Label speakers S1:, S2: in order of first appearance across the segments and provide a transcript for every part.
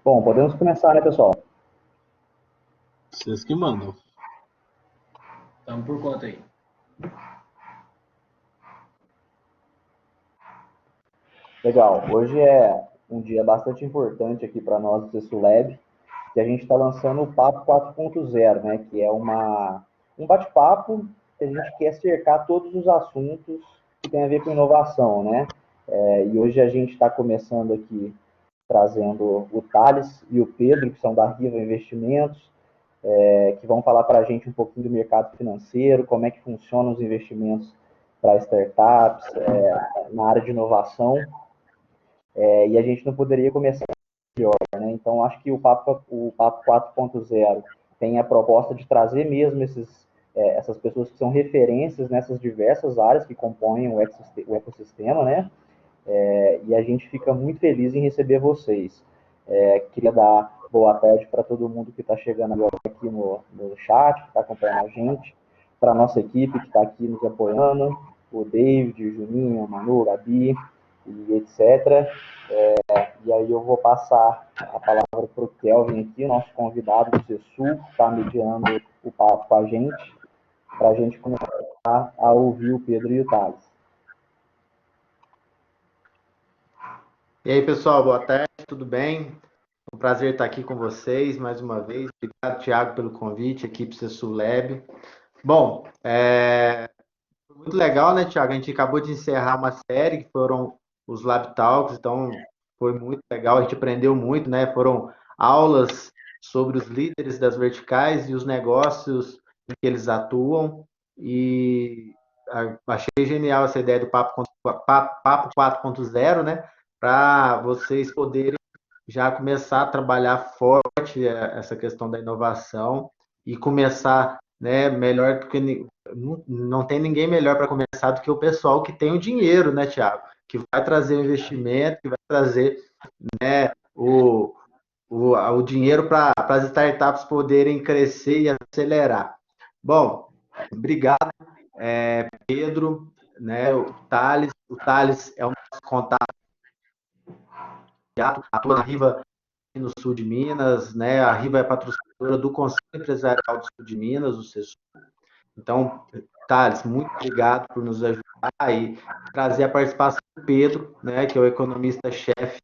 S1: Bom, podemos começar, né, pessoal?
S2: Vocês que mandam.
S3: Estamos por conta aí.
S1: Legal. Hoje é um dia bastante importante aqui para nós do CESULEB, que a gente está lançando o Papo 4.0, né? Que é um bate-papo que a gente quer cercar todos os assuntos que tem a ver com inovação, né? E hoje a gente está começando aqui trazendo o Thales e o Pedro, que são da Riva Investimentos, que vão falar para a gente um pouquinho do mercado financeiro, como é que funcionam os investimentos para startups, na área de inovação. E a gente não poderia começar melhor, né? Então, acho que o Papo 4.0 tem a proposta de trazer mesmo essas pessoas que são referências nessas diversas áreas que compõem o ecossistema, né? E a gente fica muito feliz em receber vocês. Queria dar boa tarde para todo mundo que está chegando agora aqui no chat, que está acompanhando a gente, para a nossa equipe que está aqui nos apoiando, o David, o Juninho, a Manu, a Gabi, e etc. E aí eu vou passar a palavra para o Kelvin aqui, nosso convidado do CESUL, que está mediando o papo com a gente, para a gente começar a ouvir o Pedro e o Thales.
S4: E aí, pessoal, boa tarde, tudo bem? É um prazer estar aqui com vocês mais uma vez. Obrigado, Thiago, pelo convite, equipe CESUL Lab. Bom, foi muito legal, né, Thiago? A gente acabou de encerrar uma série que foram os Lab Talks, então foi muito legal, a gente aprendeu muito, né? Foram aulas sobre os líderes das verticais e os negócios em que eles atuam. E achei genial essa ideia do Papo 4.0, né? Para vocês poderem já começar a trabalhar forte essa questão da inovação e começar, né, melhor do que não tem ninguém melhor para começar do que o pessoal que tem o dinheiro, né, Thiago? Que vai trazer o investimento, que vai trazer, né, o dinheiro para as startups poderem crescer e acelerar. Bom, obrigado, Pedro, né, o Thales. O Thales é o nosso contato, atua na Riva no sul de Minas, né? A Riva é patrocinadora do Conselho Empresarial do Sul de Minas, o CESU. Então, Thales, muito obrigado por nos ajudar e trazer a participação do Pedro, né, que é o economista-chefe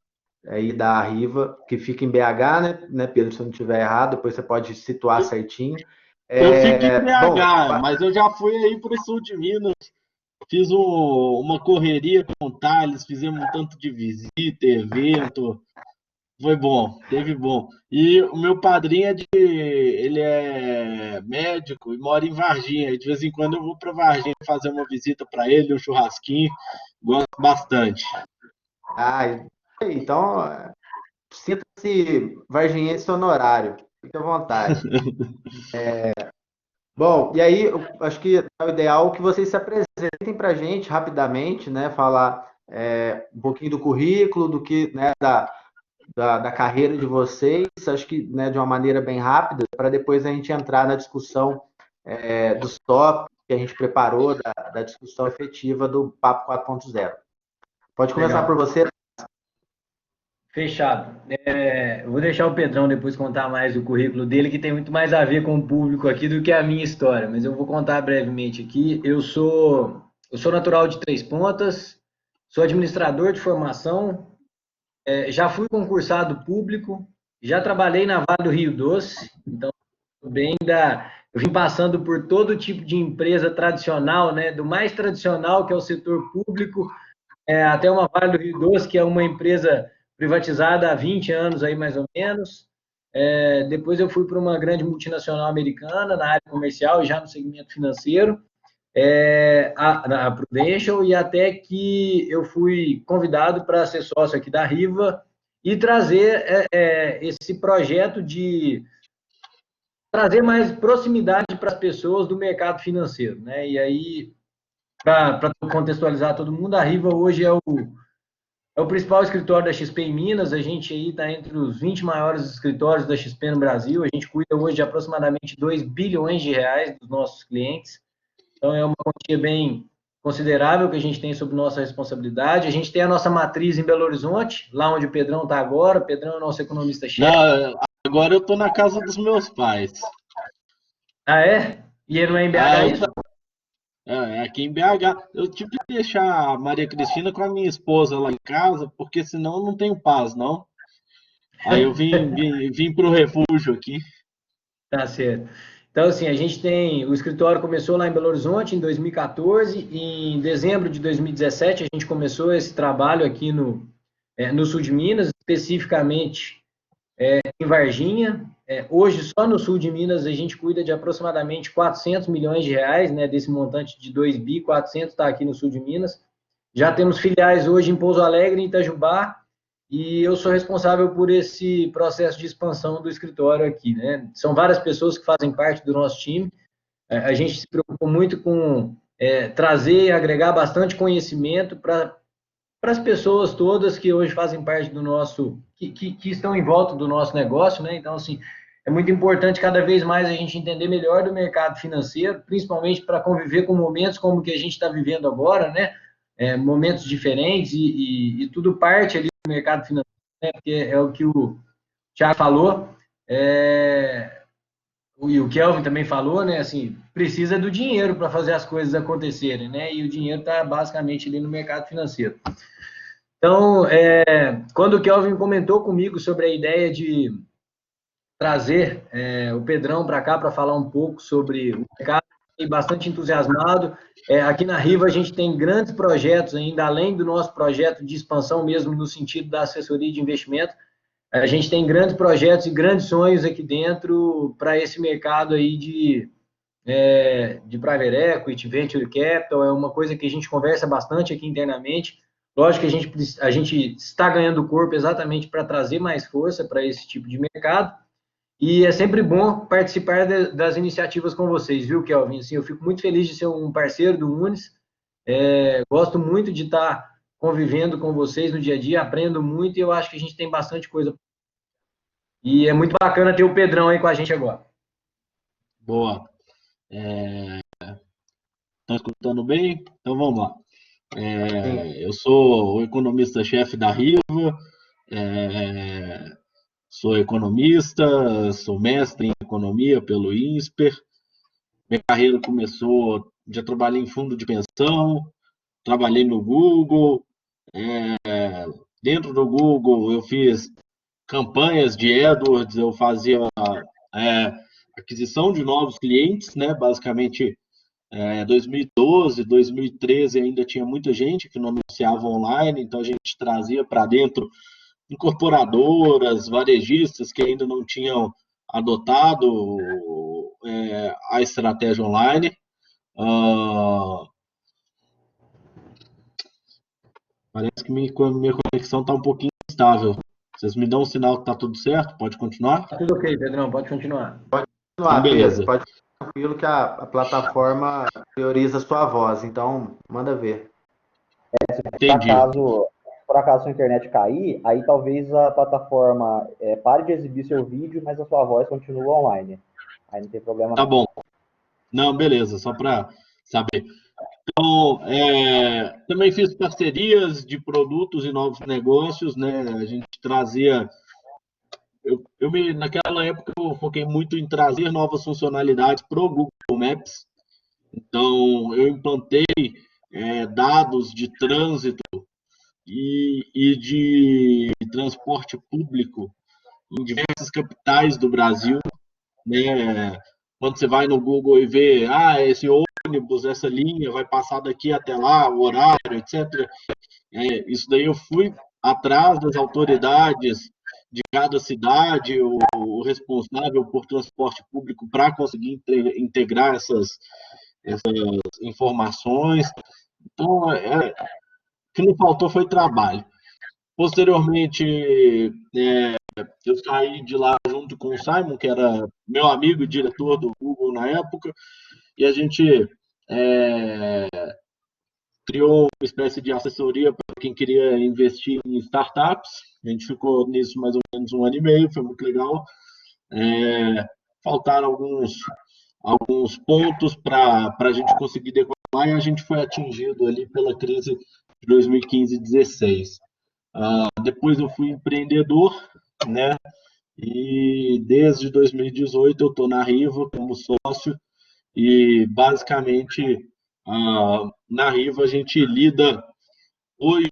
S4: aí da Riva, que fica em BH, né, Pedro, se eu não estiver errado, depois você pode situar certinho.
S2: Eu fico em
S4: Bom,
S2: BH, mas eu já fui aí para o sul de Minas, fiz uma correria com o Thales, fizemos um tanto de visita, evento, foi bom, teve bom. E o meu padrinho ele é médico e mora em Varginha. E de vez em quando eu vou para Varginha fazer uma visita para ele, um churrasquinho. Gosto bastante.
S4: então, sinta-se varginhense honorário, fique à vontade. Bom, e aí, eu acho que é o ideal que vocês se apresentem para a gente rapidamente, né? Falar um pouquinho do currículo, do que, né, da carreira de vocês, acho que, né, de uma maneira bem rápida, para depois a gente entrar na discussão dos tópicos que a gente preparou, da discussão efetiva do Papo 4.0. Pode começar por
S3: Legal.
S4: você.
S3: Fechado. Eu vou deixar o Pedrão depois contar mais o currículo dele, que tem muito mais a ver com o público aqui do que a minha história, mas eu vou contar brevemente aqui. Eu sou natural de Três Pontas, sou administrador de formação, já fui concursado público, já trabalhei na Vale do Rio Doce, então eu vim passando por todo tipo de empresa tradicional, né, do mais tradicional, que é o setor público, até uma Vale do Rio Doce, que é uma empresa privatizada há 20 anos aí mais ou menos. Depois eu fui para uma grande multinacional americana na área comercial, já no segmento financeiro, a Prudential, e até que eu fui convidado para ser sócio aqui da Riva e trazer esse projeto de trazer mais proximidade para as pessoas do mercado financeiro, né? E aí, para contextualizar todo mundo, a Riva hoje é o principal escritório da XP em Minas. A gente aí está entre os 20 maiores escritórios da XP no Brasil. A gente cuida hoje de aproximadamente 2 bilhões de reais dos nossos clientes. Então, é uma quantia bem considerável que a gente tem sob nossa responsabilidade. A gente tem a nossa matriz em Belo Horizonte, lá onde o Pedrão está agora. O Pedrão é nosso economista-chefe.
S2: Não, agora eu estou na casa dos meus pais.
S3: Ah, é? E ele não é em BH, isso?
S2: É aqui em BH. Eu tive que deixar a Maria Cristina com a minha esposa lá em casa, porque senão eu não tenho paz, não. Aí eu vim para o refúgio aqui.
S3: Tá certo. Então, assim, a gente tem. O escritório começou lá em Belo Horizonte em 2014, e em dezembro de 2017 a gente começou esse trabalho aqui no sul de Minas, especificamente em Varginha. Hoje, só no sul de Minas, a gente cuida de aproximadamente 400 milhões de reais, né, desse montante de 2 bi, 400 está aqui no sul de Minas. Já temos filiais hoje em Pouso Alegre, em Itajubá, e eu sou responsável por esse processo de expansão do escritório aqui, né? São várias pessoas que fazem parte do nosso time. A gente se preocupa muito com trazer e agregar bastante conhecimento para as pessoas todas que hoje fazem parte do nosso, que estão em volta do nosso negócio, né? Então, assim, é muito importante cada vez mais a gente entender melhor do mercado financeiro, principalmente para conviver com momentos como o que a gente está vivendo agora, né? Momentos diferentes e tudo parte ali do mercado financeiro, né? Porque é o que o Thiago falou, e o Kelvin também falou, né? Assim, precisa do dinheiro para fazer as coisas acontecerem, né? E o dinheiro está basicamente ali no mercado financeiro. Então, quando o Kelvin comentou comigo sobre a ideia de trazer o Pedrão para cá para falar um pouco sobre o mercado, fiquei bastante entusiasmado. Aqui na Riva a gente tem grandes projetos ainda, além do nosso projeto de expansão mesmo no sentido da assessoria de investimento. A gente tem grandes projetos e grandes sonhos aqui dentro para esse mercado aí de private equity, venture capital. É uma coisa que a gente conversa bastante aqui internamente. Lógico que a gente está ganhando corpo exatamente para trazer mais força para esse tipo de mercado. E é sempre bom participar das iniciativas com vocês, viu, Kelvin? Assim, eu fico muito feliz de ser um parceiro do Unis. Gosto muito de estar convivendo com vocês no dia a dia, aprendo muito e eu acho que a gente tem bastante coisa. E é muito bacana ter o Pedrão aí com a gente agora.
S2: Boa. Estão escutando bem? Então vamos lá. Eu sou o economista-chefe da Riva, sou economista, sou mestre em economia pelo INSPER. Minha carreira começou, já trabalhei em fundo de pensão, trabalhei no Google. Dentro do Google eu fiz campanhas de AdWords, eu fazia aquisição de novos clientes, né? Basicamente, 2012, 2013 ainda tinha muita gente que não anunciava online, então a gente trazia para dentro incorporadoras, varejistas que ainda não tinham adotado a estratégia online. Parece que minha conexão está um pouquinho instável. Vocês me dão um sinal que está tudo certo? Pode continuar?
S3: Tá tudo ok, Pedrão, pode continuar.
S4: Pode
S2: Então,
S4: continuar,
S2: beleza.
S4: Pedro. Pode ficar tranquilo que a plataforma prioriza a sua voz. Então, manda ver.
S2: Entendi.
S1: Por acaso sua internet cair, aí talvez a plataforma pare de exibir seu vídeo, mas a sua voz continua online. Aí não tem problema
S2: Tá
S1: não.
S2: bom. Não, beleza, só para saber. Então, também fiz parcerias de produtos e novos negócios, né? A gente trazia. Naquela época eu foquei muito em trazer novas funcionalidades para o Google Maps. Então, eu implantei dados de trânsito e de transporte público em diversas capitais do Brasil, né? Quando você vai no Google e vê, esse ônibus, essa linha vai passar daqui até lá, o horário, etc. Isso daí eu fui atrás das autoridades de cada cidade, o responsável por transporte público, para conseguir integrar essas informações. Então, o que não faltou foi trabalho. Posteriormente, eu saí de lá junto com o Simon, que era meu amigo e diretor do Google na época, e a gente criou uma espécie de assessoria para quem queria investir em startups. A gente ficou nisso mais ou menos 1 ano e meio, foi muito legal. Faltaram alguns pontos para a gente conseguir decorar lá e a gente foi atingido ali pela crise de 2015 e 2016. Depois eu fui empreendedor, né? E desde 2018 eu estou na Riva como sócio e basicamente na Riva a gente lida hoje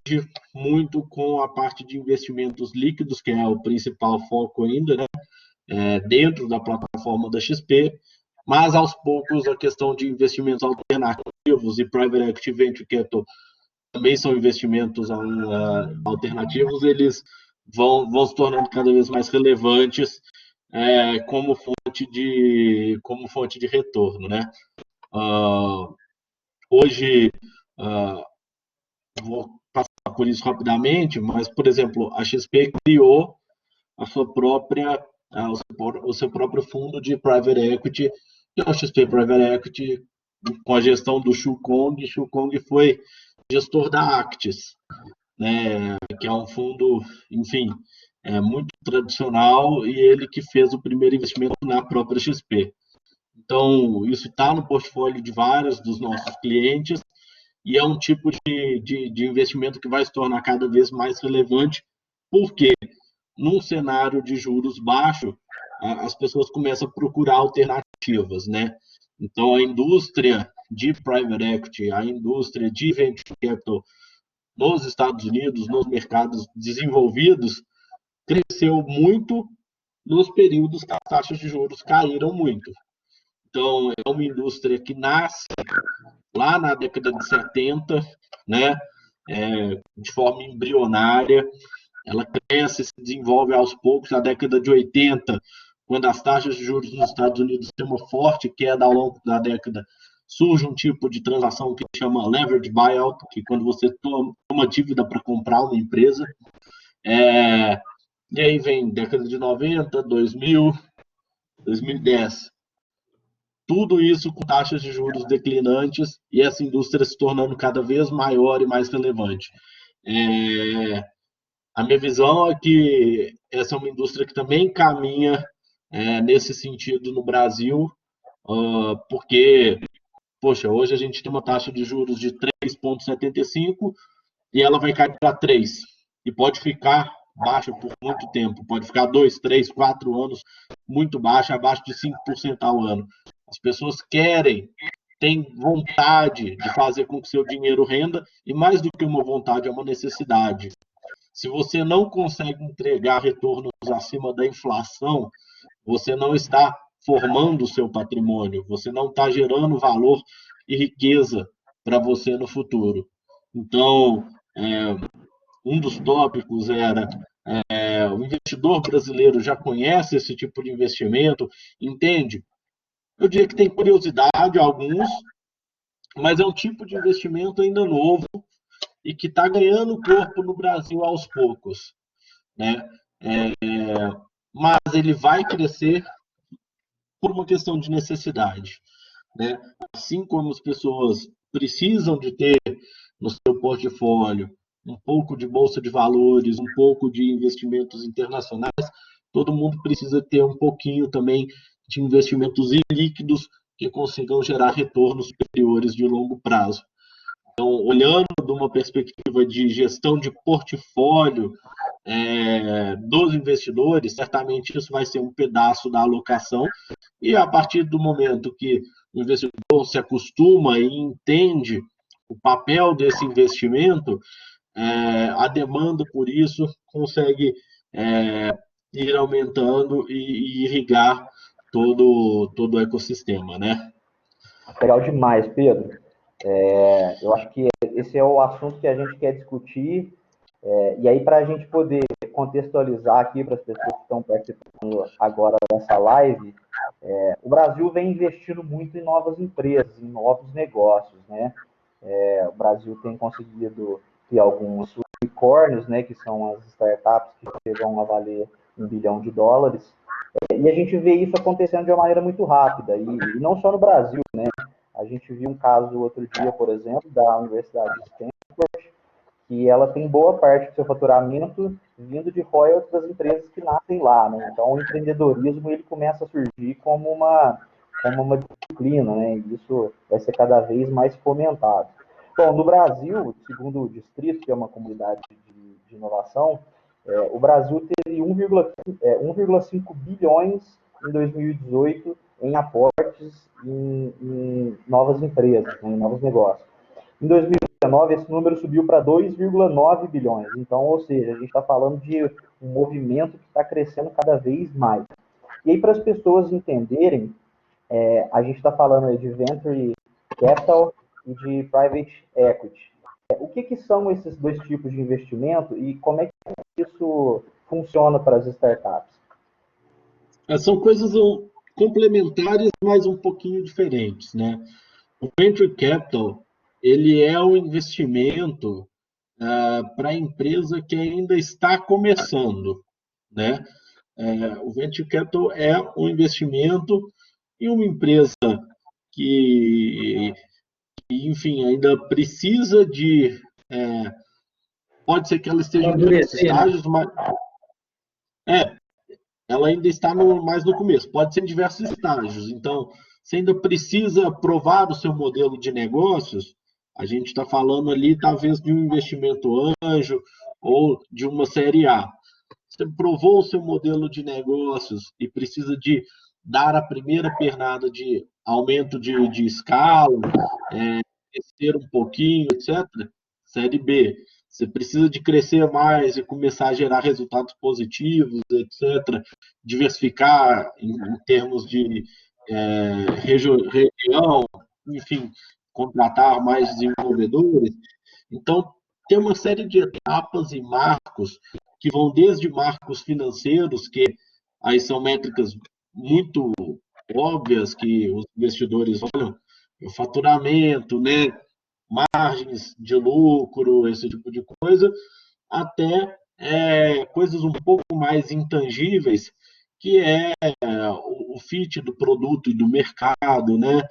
S2: muito com a parte de investimentos líquidos, que é o principal foco ainda, né? Dentro da plataforma da XP, mas aos poucos a questão de investimentos alternativos e private equity venture capital também são investimentos alternativos, eles vão se tornando cada vez mais relevantes como fonte de retorno, né? Hoje, vou passar por isso rapidamente, mas, por exemplo, a XP criou a sua própria, o seu próprio fundo de private equity, que é o XP Private Equity, com a gestão do Shu Kong. Shu Kong foi gestor da Actis, né, que é um fundo, enfim, muito tradicional, e ele que fez o primeiro investimento na própria XP. Então, isso está no portfólio de vários dos nossos clientes, e é um tipo de investimento que vai se tornar cada vez mais relevante, porque num cenário de juros baixo, as pessoas começam a procurar alternativas, né? Então, a indústria de private equity, a indústria de venture capital nos Estados Unidos, nos mercados desenvolvidos, cresceu muito nos períodos que as taxas de juros caíram muito. Então, é uma indústria que nasce lá na década de 70, né? De forma embrionária, ela cresce, se desenvolve aos poucos. Na década de 80, quando as taxas de juros nos Estados Unidos têm uma forte queda ao longo da década, surge um tipo de transação que chama leverage buyout, que quando você toma dívida para comprar uma empresa. E aí vem década de 90, 2000, 2010. Tudo isso com taxas de juros declinantes e essa indústria se tornando cada vez maior e mais relevante. A minha visão é que essa é uma indústria que também caminha nesse sentido no Brasil, porque, poxa, hoje a gente tem uma taxa de juros de 3,75 e ela vai cair para 3. E pode ficar baixa por muito tempo, pode ficar 2, 3, 4 anos muito baixa, abaixo de 5% ao ano. As pessoas têm vontade de fazer com que seu dinheiro renda, e mais do que uma vontade, é uma necessidade. Se você não consegue entregar retornos acima da inflação, você não está formando o seu patrimônio, você não está gerando valor e riqueza para você no futuro. Então, um dos tópicos era o investidor brasileiro já conhece esse tipo de investimento, entende? Eu diria que tem curiosidade, alguns, mas é um tipo de investimento ainda novo e que está ganhando corpo no Brasil aos poucos, né? Mas ele vai crescer por uma questão de necessidade, né? Assim como as pessoas precisam de ter no seu portfólio um pouco de bolsa de valores, um pouco de investimentos internacionais, todo mundo precisa ter um pouquinho também de investimentos ilíquidos que consigam gerar retornos superiores de longo prazo. Então, olhando de uma perspectiva de gestão de portfólio dos investidores, certamente isso vai ser um pedaço da alocação, e a partir do momento que o investidor se acostuma e entende o papel desse investimento, a demanda por isso consegue ir aumentando e irrigar todo o ecossistema, né?
S1: Legal demais, Pedro. Eu acho que esse é o assunto que a gente quer discutir, e aí para a gente poder contextualizar aqui para as pessoas que estão participando agora dessa live, o Brasil vem investindo muito em novas empresas, em novos negócios, né? O Brasil tem conseguido ter alguns unicórnios, né, que são as startups que chegam a valer $1 bilhão, e a gente vê isso acontecendo de uma maneira muito rápida, e não só no Brasil, né? A gente viu um caso outro dia, por exemplo, da Universidade de Stanford, que ela tem boa parte do seu faturamento vindo de royalties das empresas que nascem lá, né? Então, o empreendedorismo ele começa a surgir como como uma disciplina, né? E isso vai ser cada vez mais fomentado. Bom, no Brasil, segundo o Distrito, que é uma comunidade de inovação, o Brasil teve 1,5 bilhões em 2018 em aportes em novas empresas, né, em novos negócios. Em 2019, esse número subiu para 2,9 bilhões. Então, ou seja, a gente está falando de um movimento que está crescendo cada vez mais. E aí, para as pessoas entenderem, a gente está falando aí de Venture Capital e de Private Equity. O que são esses dois tipos de investimento e como é que isso funciona para as startups?
S2: São coisas complementares, mas um pouquinho diferentes, né? O Venture Capital, ele é um investimento para a empresa que ainda está começando, né? O Venture Capital é um investimento em uma empresa que, enfim, ainda precisa de... pode ser que ela esteja em diversos estágios, mas... ela ainda está mais no começo, pode ser em diversos estágios. Então, você ainda precisa provar o seu modelo de negócios. A gente está falando ali, talvez, de um investimento anjo ou de uma série A. Você provou o seu modelo de negócios e precisa de dar a primeira pernada de aumento de escala, crescer um pouquinho, etc. Série B. Você precisa de crescer mais e começar a gerar resultados positivos, etc. Diversificar em termos de região, enfim, contratar mais desenvolvedores. Então, tem uma série de etapas e marcos que vão desde marcos financeiros, que aí são métricas muito óbvias que os investidores olham, o faturamento, né, margens de lucro, esse tipo de coisa, até coisas um pouco mais intangíveis, que é o fit do produto e do mercado, né?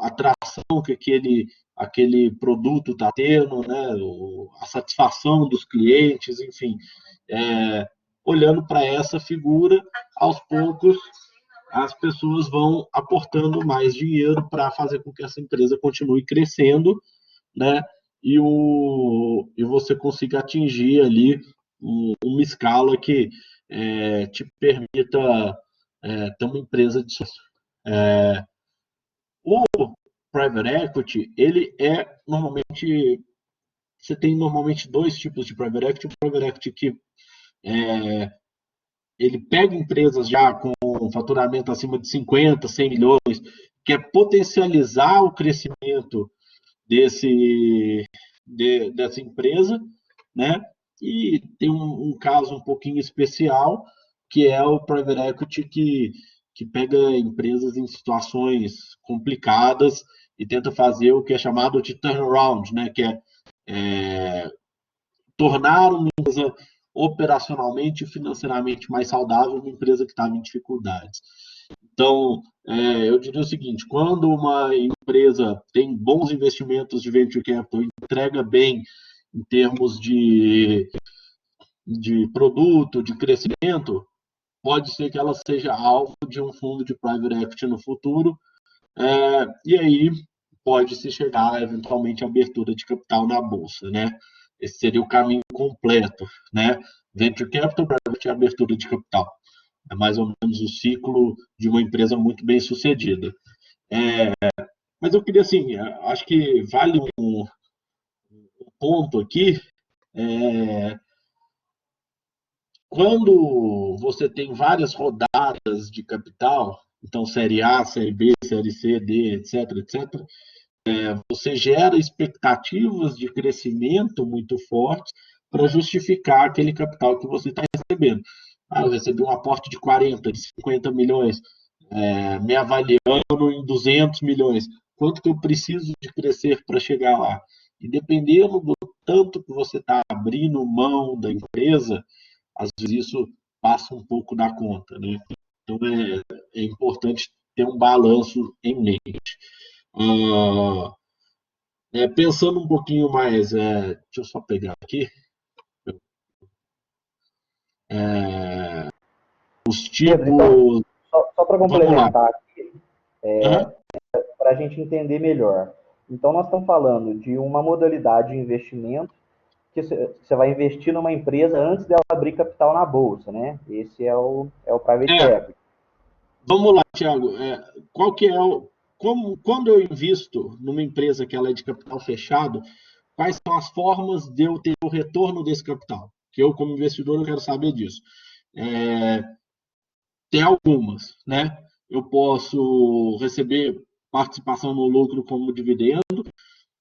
S2: A atração que aquele produto está tendo, né? A satisfação dos clientes, enfim. Olhando para essa figura, aos poucos as pessoas vão aportando mais dinheiro para fazer com que essa empresa continue crescendo, né? E você consiga atingir ali uma escala que te permita ter uma empresa de sucesso. O private equity, ele normalmente, você tem normalmente dois tipos de private equity. O private equity que ele pega empresas já com faturamento acima de 50, 100 milhões, quer potencializar o crescimento dessa empresa, né? E tem um caso um pouquinho especial, que é o private equity que pega empresas em situações complicadas e tenta fazer o que é chamado de turnaround, né? Que é tornar uma empresa operacionalmente e financeiramente mais saudável, uma empresa que estava em dificuldades. Então, eu diria o seguinte, quando uma empresa tem bons investimentos de venture capital, entrega bem em termos de produto, de crescimento, pode ser que ela seja alvo de um fundo de private equity no futuro, e aí pode-se chegar, eventualmente, à abertura de capital na Bolsa, né? Esse seria o caminho completo, né? Venture capital, private abertura de capital. É mais ou menos o ciclo de uma empresa muito bem sucedida. Mas eu queria, assim, acho que vale um ponto aqui. Quando você tem várias rodadas de capital, então série A, série B, série C, D, etc., etc., você gera expectativas de crescimento muito fortes para justificar aquele capital que você está recebendo. Eu recebi um aporte de 40, de 50 milhões, me avaliando em 200 milhões. Quanto que eu preciso de crescer para chegar lá? E dependendo do tanto que você está abrindo mão da empresa, às vezes isso passa um pouco da conta, né? Então é importante ter um balanço em mente. Pensando um pouquinho mais, deixa eu só pegar aqui. Os
S1: Pedro, então,
S2: tipos.
S1: só para
S2: Vamos lá.
S1: complementar,
S2: Aham.
S1: para a gente entender melhor. Então, nós estamos falando de uma modalidade de investimento que você vai investir numa empresa antes dela abrir capital na bolsa, né? Esse é o private
S2: É,
S1: equity.
S2: vamos lá, Thiago. Qual que é quando eu invisto numa empresa que ela é de capital fechado, quais são as formas de eu ter o retorno desse capital? Que eu, como investidor, eu quero saber disso. É, Tem algumas, né? Eu posso receber participação no lucro como dividendo.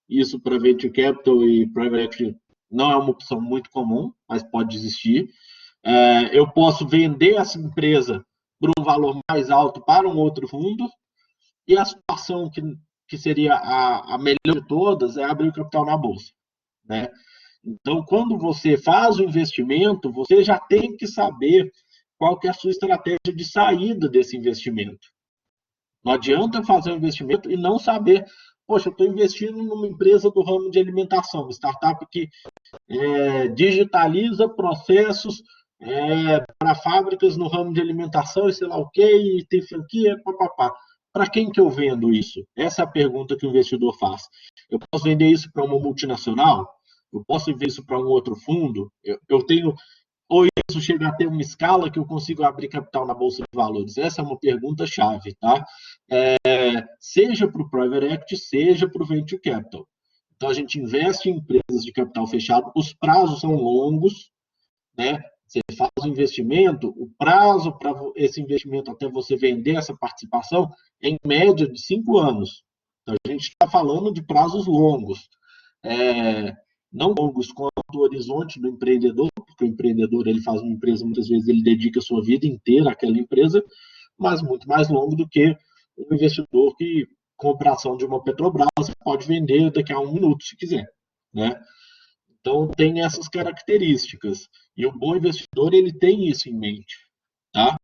S2: Isso para venture capital e private equity não é uma opção muito comum, mas pode existir. Eu posso vender essa empresa por um valor mais alto para um outro fundo. E a situação que seria a melhor de todas é abrir o capital na bolsa, né? Então, quando você faz o investimento, você já tem que saber qual que é a sua estratégia de saída desse investimento. Não adianta fazer um investimento e não saber, poxa, eu estou investindo numa empresa do ramo de alimentação, uma startup que digitaliza processos para fábricas no ramo de alimentação e sei lá o quê, e tem franquia, papapá. Para quem que eu vendo isso? Essa é a pergunta que o investidor faz. Eu posso vender isso para uma multinacional? Eu posso vender isso para um outro fundo? Eu tenho. Ou isso chega a ter uma escala que eu consigo abrir capital na Bolsa de Valores? Essa é uma pergunta chave, tá? Seja para o Private Equity, seja para o Venture Capital. Então, a gente investe em empresas de capital fechado, os prazos são longos, né? Você faz o investimento, o prazo para esse investimento até você vender essa participação é em média de 5 anos. Então, a gente está falando de prazos longos. Não longos quanto o horizonte do empreendedor, porque o empreendedor ele faz uma empresa, muitas vezes ele dedica a sua vida inteira àquela empresa, mas muito mais longo do que um investidor que compra a ação de uma Petrobras pode vender daqui a 1 minuto, se quiser, né? Então, tem essas características. E o bom investidor, ele tem isso em mente, tá?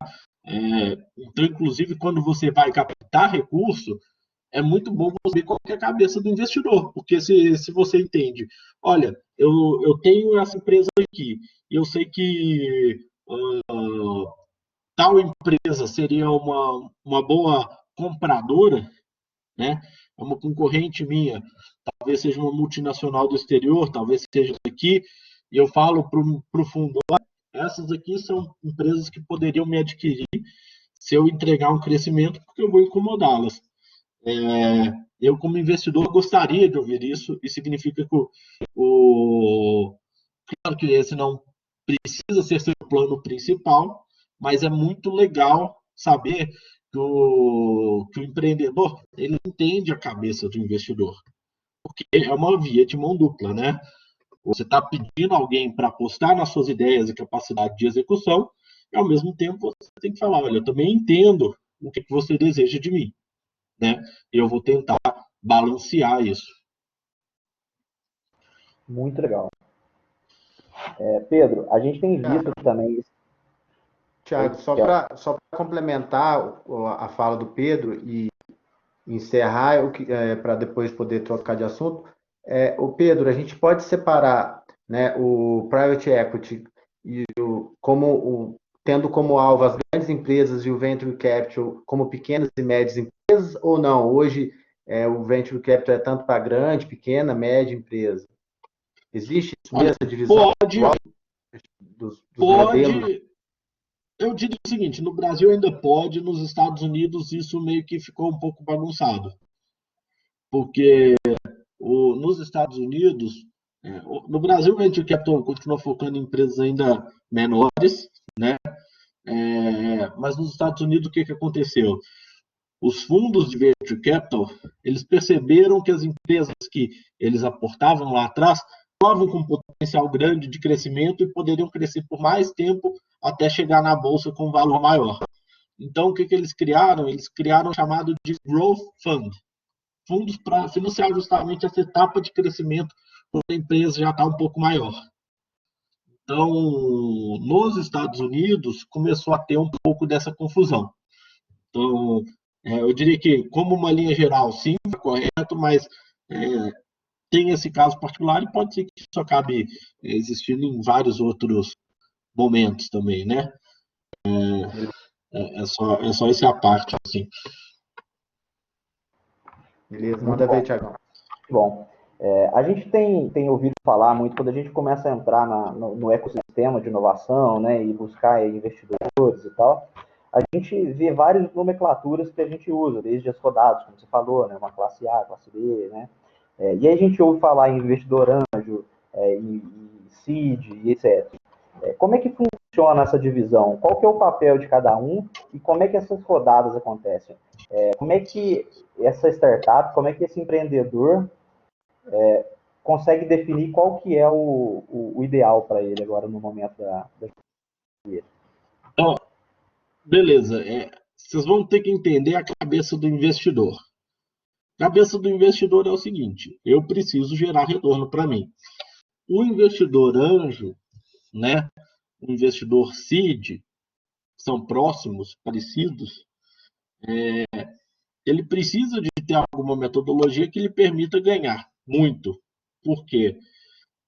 S2: Então, inclusive, quando você vai captar recurso, é muito bom você ver qual é a cabeça do investidor, porque se você entende, olha, eu tenho essa empresa aqui, e eu sei que tal empresa seria uma boa compradora, né? É uma concorrente minha, talvez seja uma multinacional do exterior, talvez seja aqui, e eu falo para o fundo, essas aqui são empresas que poderiam me adquirir se eu entregar um crescimento, porque eu vou incomodá-las. Eu, como investidor, gostaria de ouvir isso, e significa que claro que esse não precisa ser seu plano principal, mas é muito legal saber que o empreendedor ele entende a cabeça do investidor, porque é uma via de mão dupla, né? Você está pedindo alguém para apostar nas suas ideias e capacidade de execução, e ao mesmo tempo você tem que falar, olha, eu também entendo o que você deseja de mim, né? Eu vou tentar balancear isso.
S1: Muito legal. Pedro, a gente tem visto também.
S4: Tiago, só para complementar a fala do Pedro e encerrar, para depois poder trocar de assunto, o Pedro, a gente pode separar, né, o private equity tendo como alvo as grandes empresas e o venture capital como pequenas e médias empresas, ou não? Hoje o venture capital é tanto para grande, pequena, média empresa. Existe isso mesmo, essa divisão dos modelos?
S2: Pode. Eu diria o seguinte, no Brasil ainda pode, nos Estados Unidos isso meio que ficou um pouco bagunçado, porque nos Estados Unidos, no Brasil o Venture Capital continua focando em empresas ainda menores, né? Mas nos Estados Unidos o que aconteceu? Os fundos de Venture Capital, eles perceberam que as empresas que eles aportavam lá atrás estavam com um potencial grande de crescimento e poderiam crescer por mais tempo até chegar na bolsa com um valor maior. Então, o que eles criaram? Eles criaram o chamado de Growth Fund, fundos para financiar justamente essa etapa de crescimento quando a empresa já está um pouco maior. Então, nos Estados Unidos, começou a ter um pouco dessa confusão. Então, eu diria que, como uma linha geral, sim, é correto, mas tem esse caso particular e pode ser que isso acabe existindo em vários outros momentos também, né? É só essa parte, assim.
S4: Beleza, manda ver, Thiagão.
S1: Bom, a gente tem ouvido falar muito, quando a gente começa a entrar no ecossistema de inovação, né, e buscar investidores e tal, a gente vê várias nomenclaturas que a gente usa, desde as rodadas, como você falou, né, uma classe A, classe B, né, e aí a gente ouve falar em investidor anjo, em seed e etc. Como é que funciona essa divisão? Qual que é o papel de cada um e como é que essas rodadas acontecem? Como é que essa startup, como é que esse empreendedor consegue definir qual que é o ideal para ele agora no momento da vida?
S2: Então, beleza. Vocês vão ter que entender a cabeça do investidor. A cabeça do investidor é o seguinte: eu preciso gerar retorno para mim. O investidor anjo, né, o investidor seed, são próximos, parecidos, ele precisa de ter alguma metodologia que lhe permita ganhar muito. Por quê?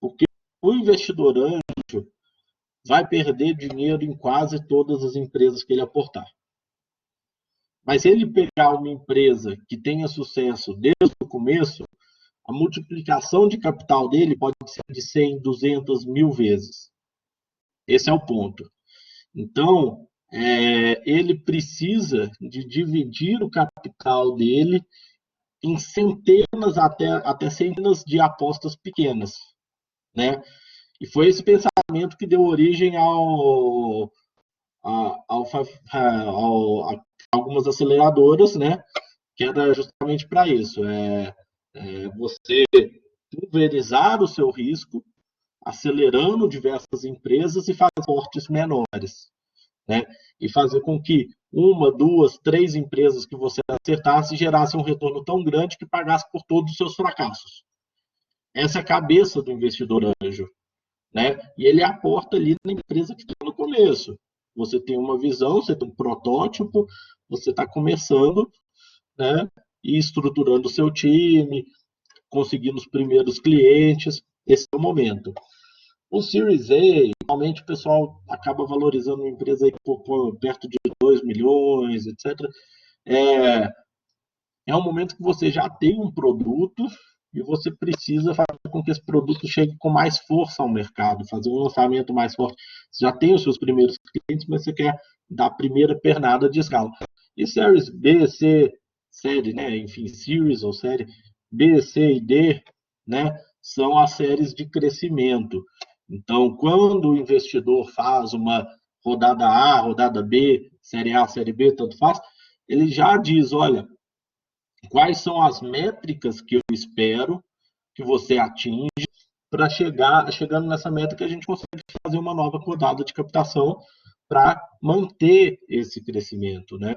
S2: Porque o investidor anjo vai perder dinheiro em quase todas as empresas que ele aportar. Mas se ele pegar uma empresa que tenha sucesso desde o começo, a multiplicação de capital dele pode ser de 100, 200, 1000 vezes. Esse é o ponto. Então, ele precisa de dividir o capital dele em centenas até centenas de apostas pequenas, né? E foi esse pensamento que deu origem a algumas aceleradoras, né? Que era justamente para isso, você pulverizar o seu risco, acelerando diversas empresas e fazer aportes menores, né? E fazer com que uma, duas, três empresas que você acertasse gerassem um retorno tão grande que pagasse por todos os seus fracassos. Essa é a cabeça do investidor anjo, né? E ele aporta ali na empresa que está no começo. Você tem uma visão, você tem um protótipo, você está começando, né? E estruturando o seu time, conseguindo os primeiros clientes. Esse é o momento. O Series A, normalmente o pessoal acaba valorizando uma empresa aí por perto de 2 milhões, etc. É um momento que você já tem um produto e você precisa fazer com que esse produto chegue com mais força ao mercado, fazer um lançamento mais forte. Você já tem os seus primeiros clientes, mas você quer dar a primeira pernada de escala. E Series B, C, série, né? Enfim, Series ou série B, C e D, né? São as séries de crescimento. Então, quando o investidor faz uma rodada A, rodada B, série A, série B, tanto faz, ele já diz, olha, quais são as métricas que eu espero que você atinja para chegando nessa métrica a gente consegue fazer uma nova rodada de captação para manter esse crescimento, né?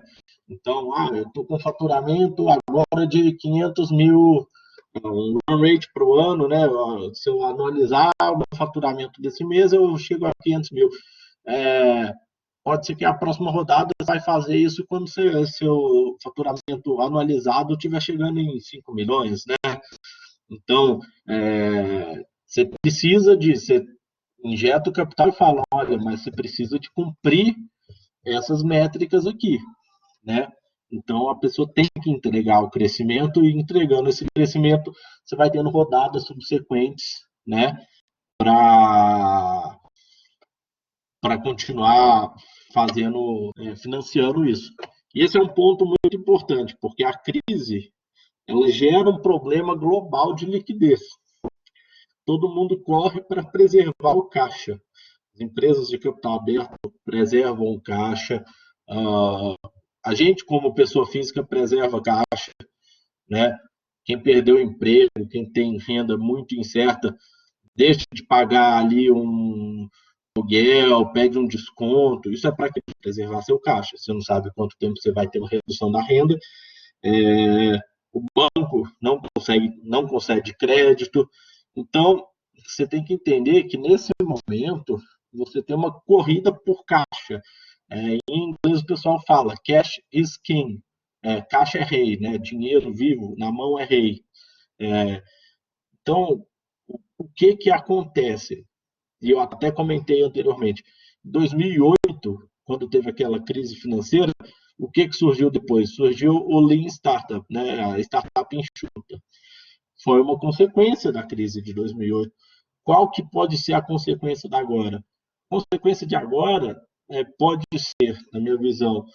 S2: Então, eu estou com faturamento agora de 500 mil, um run rate para o ano, né? Se eu anualizar o meu faturamento desse mês, eu chego a 500 mil. Pode ser que a próxima rodada vai fazer isso quando seu faturamento anualizado estiver chegando em 5 milhões, né? Então, você você injeta o capital e fala, olha, mas você precisa de cumprir essas métricas aqui, né? Então, a pessoa tem que entregar o crescimento e entregando esse crescimento, você vai tendo rodadas subsequentes, né? Para continuar financiando isso. E esse é um ponto muito importante, porque a crise ela gera um problema global de liquidez. Todo mundo corre para preservar o caixa. As empresas de capital aberto preservam o caixa. A gente, como pessoa física, preserva caixa, né? Quem perdeu o emprego, quem tem renda muito incerta, deixa de pagar ali um aluguel, pede um desconto. Isso é para preservar seu caixa. Você não sabe quanto tempo você vai ter uma redução da renda. O banco não concede crédito. Então, você tem que entender que nesse momento você tem uma corrida por caixa. Em inglês o pessoal fala cash is king. Caixa é rei, né? Dinheiro vivo na mão é rei. Então, o que acontece? E eu até comentei anteriormente. Em 2008, quando teve aquela crise financeira, o que surgiu depois? Surgiu o Lean Startup, né? A startup enxuta. Foi uma consequência da crise de 2008. Qual que pode ser a consequência da agora? A consequência de agora pode ser, na minha visão,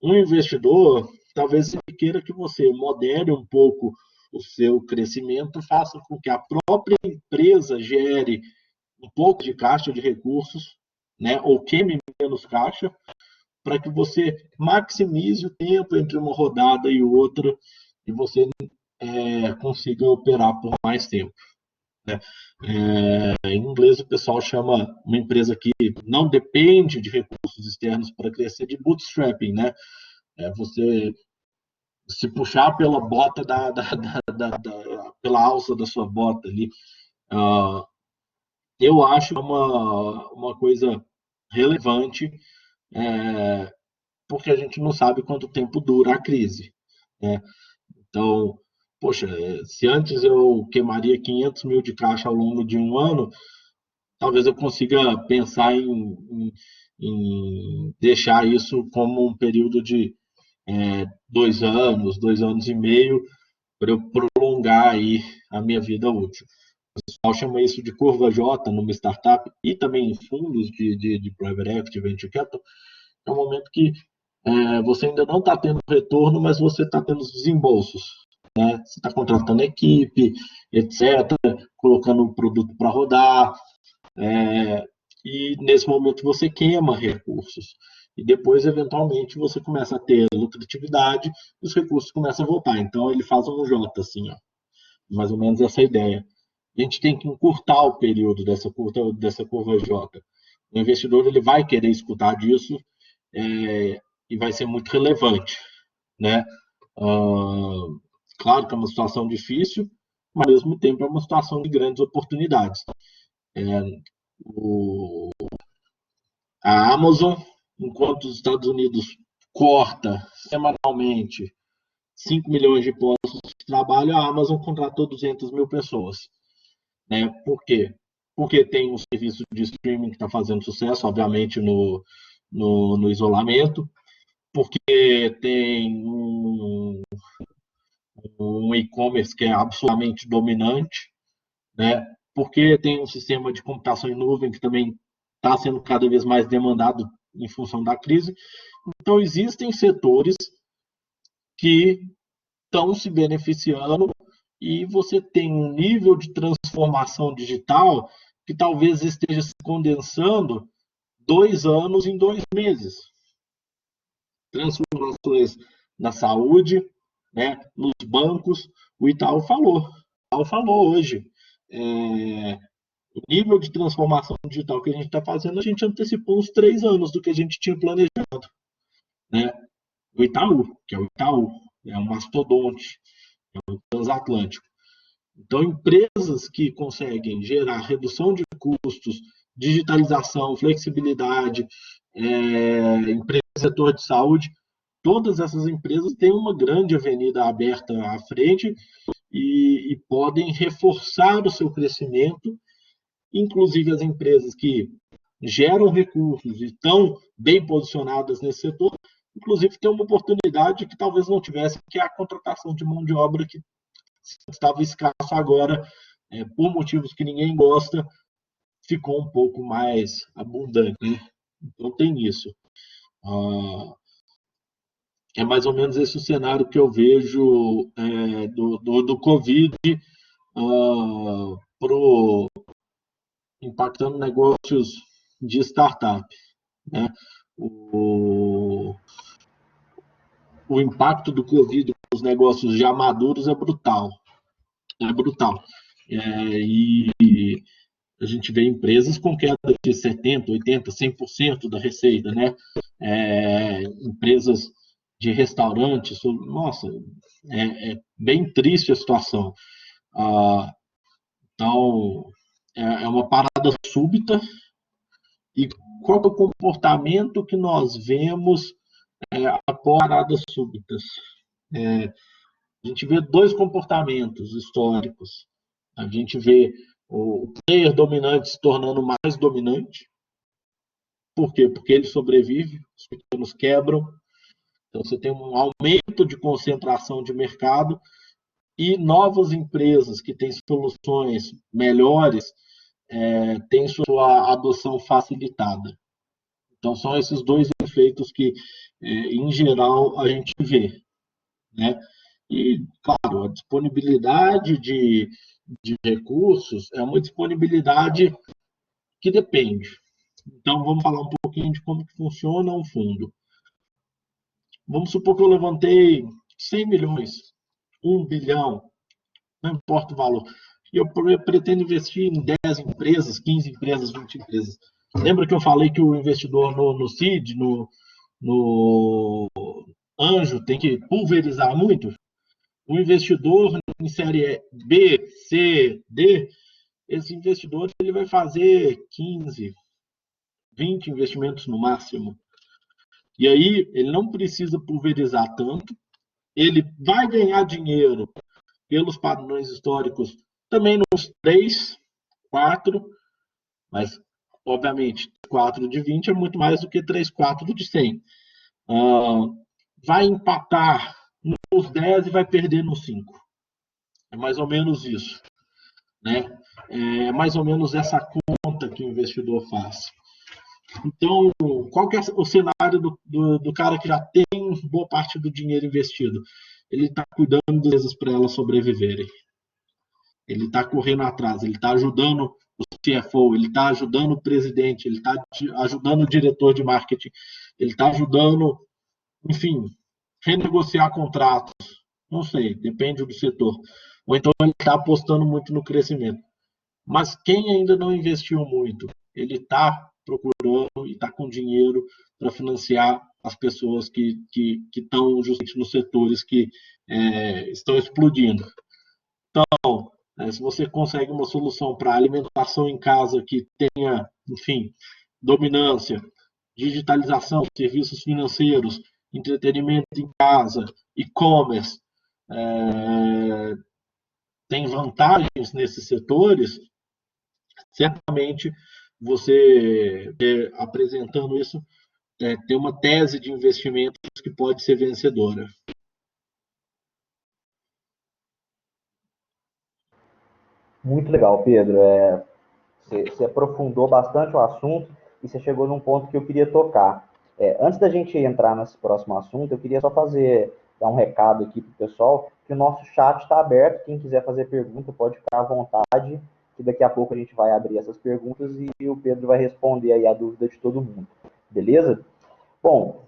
S2: um investidor, talvez ele queira que você modere um pouco o seu crescimento, faça com que a própria empresa gere um pouco de caixa de recursos, né, ou queime menos caixa, para que você maximize o tempo entre uma rodada e outra e você consiga operar por mais tempo. Né? Em inglês, o pessoal chama uma empresa que não depende de recursos externos para crescer de bootstrapping. Né? Você se puxar pela bota pela alça da sua bota ali. Eu acho uma coisa relevante, porque a gente não sabe quanto tempo dura a crise. Né? Então, poxa, se antes eu queimaria 500 mil de caixa ao longo de um ano, talvez eu consiga pensar em deixar isso como um período de 2 anos e meio, para eu prolongar aí a minha vida útil. O pessoal chama isso de curva J numa startup e também em fundos de private equity, venture capital. É um momento que você ainda não está tendo retorno, mas você está tendo os desembolsos. Né? Você está contratando equipe, etc., colocando o produto para rodar, e nesse momento você queima recursos. E depois, eventualmente, você começa a ter lucratividade e os recursos começam a voltar. Então, ele faz um J, assim, ó, mais ou menos essa ideia. A gente tem que encurtar o período dessa curva J. O investidor ele vai querer escutar disso e vai ser muito relevante. Né? Claro que é uma situação difícil, mas ao mesmo tempo é uma situação de grandes oportunidades. A Amazon, enquanto os Estados Unidos corta semanalmente 5 milhões de postos de trabalho, a Amazon contratou 200 mil pessoas. Né? Por quê? Porque tem um serviço de streaming que está fazendo sucesso, obviamente, no isolamento, porque tem um e-commerce que é absolutamente dominante, né? Porque tem um sistema de computação em nuvem que também está sendo cada vez mais demandado em função da crise. Então, existem setores que estão se beneficiando e você tem um nível de transformação digital que talvez esteja se condensando 2 anos em 2 meses. Transformações na saúde, né, nos bancos. O Itaú falou hoje. O nível de transformação digital que a gente está fazendo, a gente antecipou uns 3 anos do que a gente tinha planejado. Né? O Itaú, que é o Itaú, é um mastodonte, é um transatlântico. Então, empresas que conseguem gerar redução de custos, digitalização, flexibilidade, empresa do setor de saúde, todas essas empresas têm uma grande avenida aberta à frente e podem reforçar o seu crescimento, inclusive as empresas que geram recursos e estão bem posicionadas nesse setor, inclusive tem uma oportunidade que talvez não tivesse, que é a contratação de mão de obra que estava escasso agora, por motivos que ninguém gosta, ficou um pouco mais abundante. Né? Então tem isso. É mais ou menos esse o cenário que eu vejo do Covid impactando negócios de startup. Né? O impacto do Covid nos negócios já maduros é brutal. É brutal. E a gente vê empresas com queda de 70%, 80%, 100% da receita, né? Empresas de restaurantes, nossa, é bem triste a situação. Então, é uma parada súbita. E qual é o comportamento que nós vemos após paradas súbitas? A gente vê 2 comportamentos históricos. A gente vê o player dominante se tornando mais dominante. Por quê? Porque ele sobrevive, os pequenos quebram. Então, você tem um aumento de concentração de mercado e novas empresas que têm soluções melhores têm sua adoção facilitada. Então, são esses dois efeitos que, em geral, a gente vê, né? E, claro, a disponibilidade de recursos é uma disponibilidade que depende. Então, vamos falar um pouquinho de como que funciona um fundo. Vamos supor que eu levantei 100 milhões, 1 bilhão, não importa o valor. E eu pretendo investir em 10 empresas, 15 empresas, 20 empresas. Lembra que eu falei que o investidor no CID, no anjo, tem que pulverizar muito? O investidor em série B, C, D, esse investidor ele vai fazer 15, 20 investimentos no máximo. E aí ele não precisa pulverizar tanto, ele vai ganhar dinheiro pelos padrões históricos também nos 3, 4, mas obviamente 4 de 20 é muito mais do que 3, 4 de 100. Vai empatar nos 10 e vai perder nos 5. É mais ou menos isso, né? É mais ou menos essa conta que o investidor faz. Então, qual que é o cenário do cara que já tem boa parte do dinheiro investido? Ele está cuidando das coisas para elas sobreviverem. Ele está correndo atrás, ele está ajudando o CFO, ele está ajudando o presidente, ele está ajudando o diretor de marketing, ele está ajudando, enfim, renegociar contratos. Não sei, depende do setor. Ou então ele está apostando muito no crescimento. Mas quem ainda não investiu muito, ele está procurando e está com dinheiro para financiar as pessoas que estão justamente nos setores que estão explodindo. Então, se você consegue uma solução para alimentação em casa que tenha, enfim, dominância, digitalização, serviços financeiros, entretenimento em casa, e-commerce, tem vantagens nesses setores, certamente você, apresentando isso, tem uma tese de investimentos que pode ser vencedora.
S1: Muito legal, Pedro. Você aprofundou bastante o assunto e você chegou num ponto que eu queria tocar. Antes da gente entrar nesse próximo assunto, eu queria só dar um recado aqui para o pessoal, que o nosso chat está aberto. Quem quiser fazer pergunta pode ficar à vontade, que daqui a pouco a gente vai abrir essas perguntas e o Pedro vai responder aí a dúvida de todo mundo. Beleza? Bom,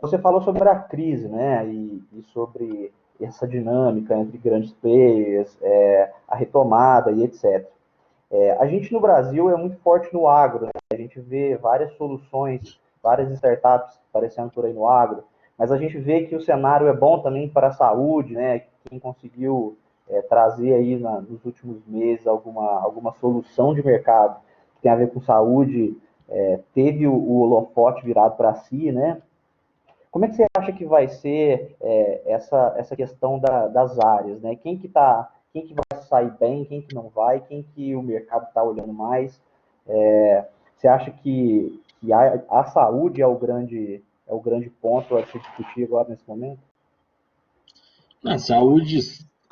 S1: você falou sobre a crise, né, e sobre essa dinâmica entre grandes players, a retomada e etc. A gente no Brasil é muito forte no agro, né? A gente vê várias soluções, várias startups aparecendo por aí no agro, mas a gente vê que o cenário é bom também para a saúde, né? Quem conseguiu trazer aí nos últimos meses alguma solução de mercado que tem a ver com saúde, teve o holofote virado para si, né? Como é que você acha que vai ser essa questão das áreas, né? Quem que vai sair bem, quem que não vai, quem que o mercado está olhando mais? Você acha que a saúde é o grande ponto a se discutir agora nesse momento?
S2: A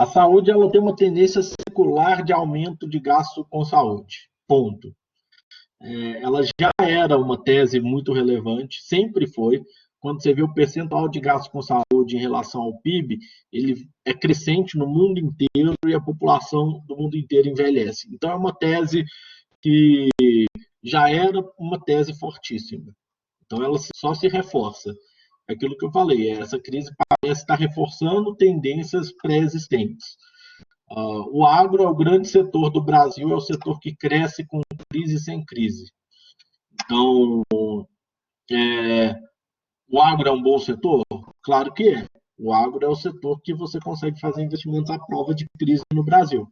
S2: saúde ela tem uma tendência secular de aumento de gasto com saúde. Ponto. Ela já era uma tese muito relevante, sempre foi. Quando você vê o percentual de gasto com saúde em relação ao PIB, ele é crescente no mundo inteiro e a população do mundo inteiro envelhece. Então, é uma tese que já era uma tese fortíssima. Então, ela só se reforça. É aquilo que eu falei, essa crise parece estar reforçando tendências pré-existentes. O agro é o grande setor do Brasil, é o setor que cresce com crise e sem crise. Então, o agro é um bom setor? Claro que é. O agro é o setor que você consegue fazer investimentos à prova de crise no Brasil.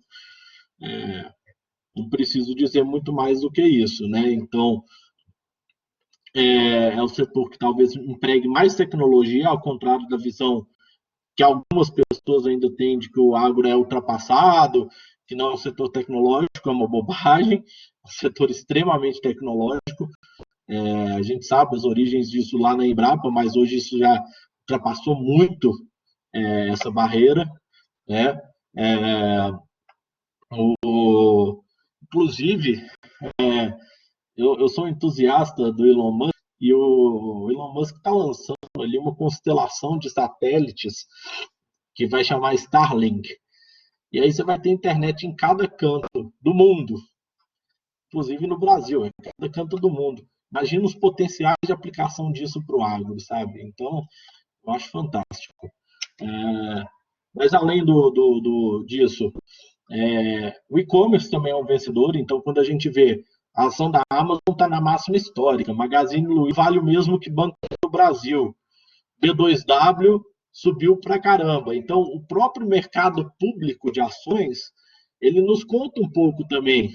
S2: Não preciso dizer muito mais do que isso, né? Então, é o setor que talvez empregue mais tecnologia, ao contrário da visão que algumas pessoas ainda têm de que o agro é ultrapassado, que não é um setor tecnológico, é uma bobagem, é um setor extremamente tecnológico. A gente sabe as origens disso lá na Embrapa, mas hoje isso já ultrapassou muito essa barreira, né? Inclusive, eu sou entusiasta do Elon Musk, e o Elon Musk está lançando ali uma constelação de satélites que vai chamar Starlink. E aí você vai ter internet em cada canto do mundo, inclusive no Brasil, em cada canto do mundo. Imagina os potenciais de aplicação disso para o agro, sabe? Então, eu acho fantástico. Mas além disso, o e-commerce também é um vencedor. Então, quando a gente vê a ação da Amazon está na máxima histórica, Magazine Luiza vale o mesmo que Banco do Brasil, B2W subiu pra caramba. Então, o próprio mercado público de ações, ele nos conta um pouco também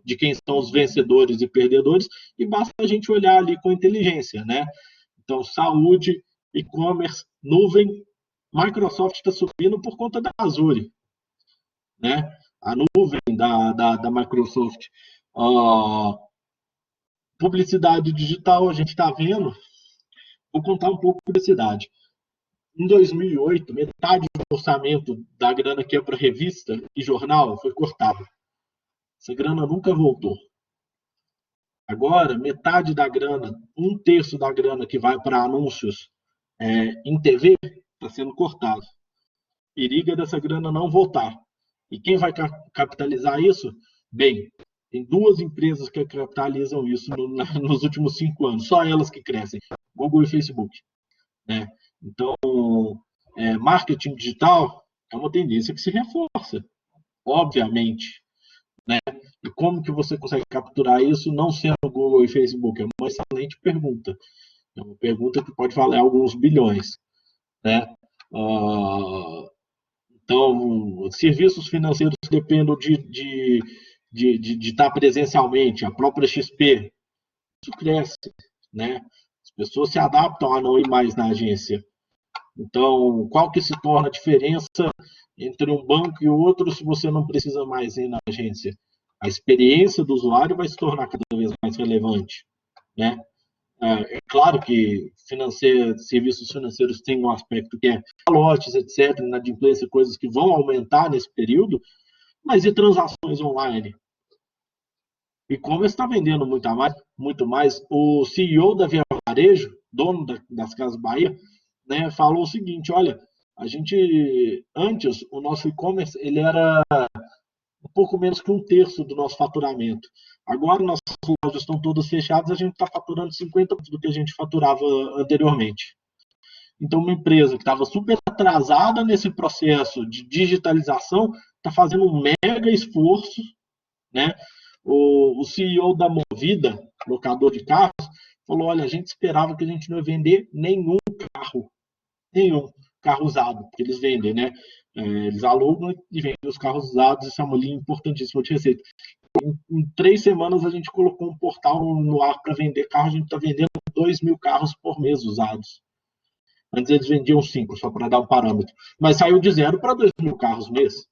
S2: de quem são os vencedores e perdedores, e basta a gente olhar ali com inteligência, né? Então, saúde, e-commerce, nuvem, Microsoft está subindo por conta da Azure, né? A nuvem da Microsoft. Publicidade digital, a gente está vendo. Vou contar um pouco de publicidade. Em 2008, metade do orçamento da grana que é para revista e jornal foi cortada. Essa grana nunca voltou. Agora, metade da grana, um terço da grana que vai para anúncios em TV, está sendo cortado. Periga dessa grana não voltar. E quem vai capitalizar isso? Bem, tem duas empresas que capitalizam isso nos últimos 5 anos, só elas que crescem, Google e Facebook, né? Então, marketing digital é uma tendência que se reforça, obviamente, né? E como que você consegue capturar isso não sendo Google e Facebook? É uma excelente pergunta. É uma pergunta que pode valer alguns bilhões, né? Então, serviços financeiros que dependem de estar presencialmente, a própria XP, isso cresce, né? As pessoas se adaptam a não ir mais na agência. Então, qual que se torna a diferença entre um banco e outro se você não precisa mais ir na agência? A experiência do usuário vai se tornar cada vez mais relevante, né? É claro que serviços financeiros têm um aspecto que é lotes, etc., inadimplência, coisas que vão aumentar nesse período, mas e transações online? E-commerce está vendendo muito mais. O CEO da Via Varejo, dono das Casas Bahia, né, falou o seguinte: olha, antes, o nosso e-commerce ele era um pouco menos que um terço do nosso faturamento. Agora, nossas lojas estão todas fechadas, a gente está faturando 50% do que a gente faturava anteriormente. Então, uma empresa que estava super atrasada nesse processo de digitalização está fazendo um mega esforço, né? O CEO da Movida, locador de carros, falou: olha, a gente esperava que a gente não ia vender nenhum carro usado, porque eles vendem, né? Eles alugam e vendem os carros usados, isso é uma linha importantíssima de receita. Em 3 semanas a gente colocou um portal no ar para vender carro, a gente está vendendo 2.000 carros por mês usados. Antes eles vendiam 5, só para dar um parâmetro. Mas saiu de 0 para 2.000 carros mês,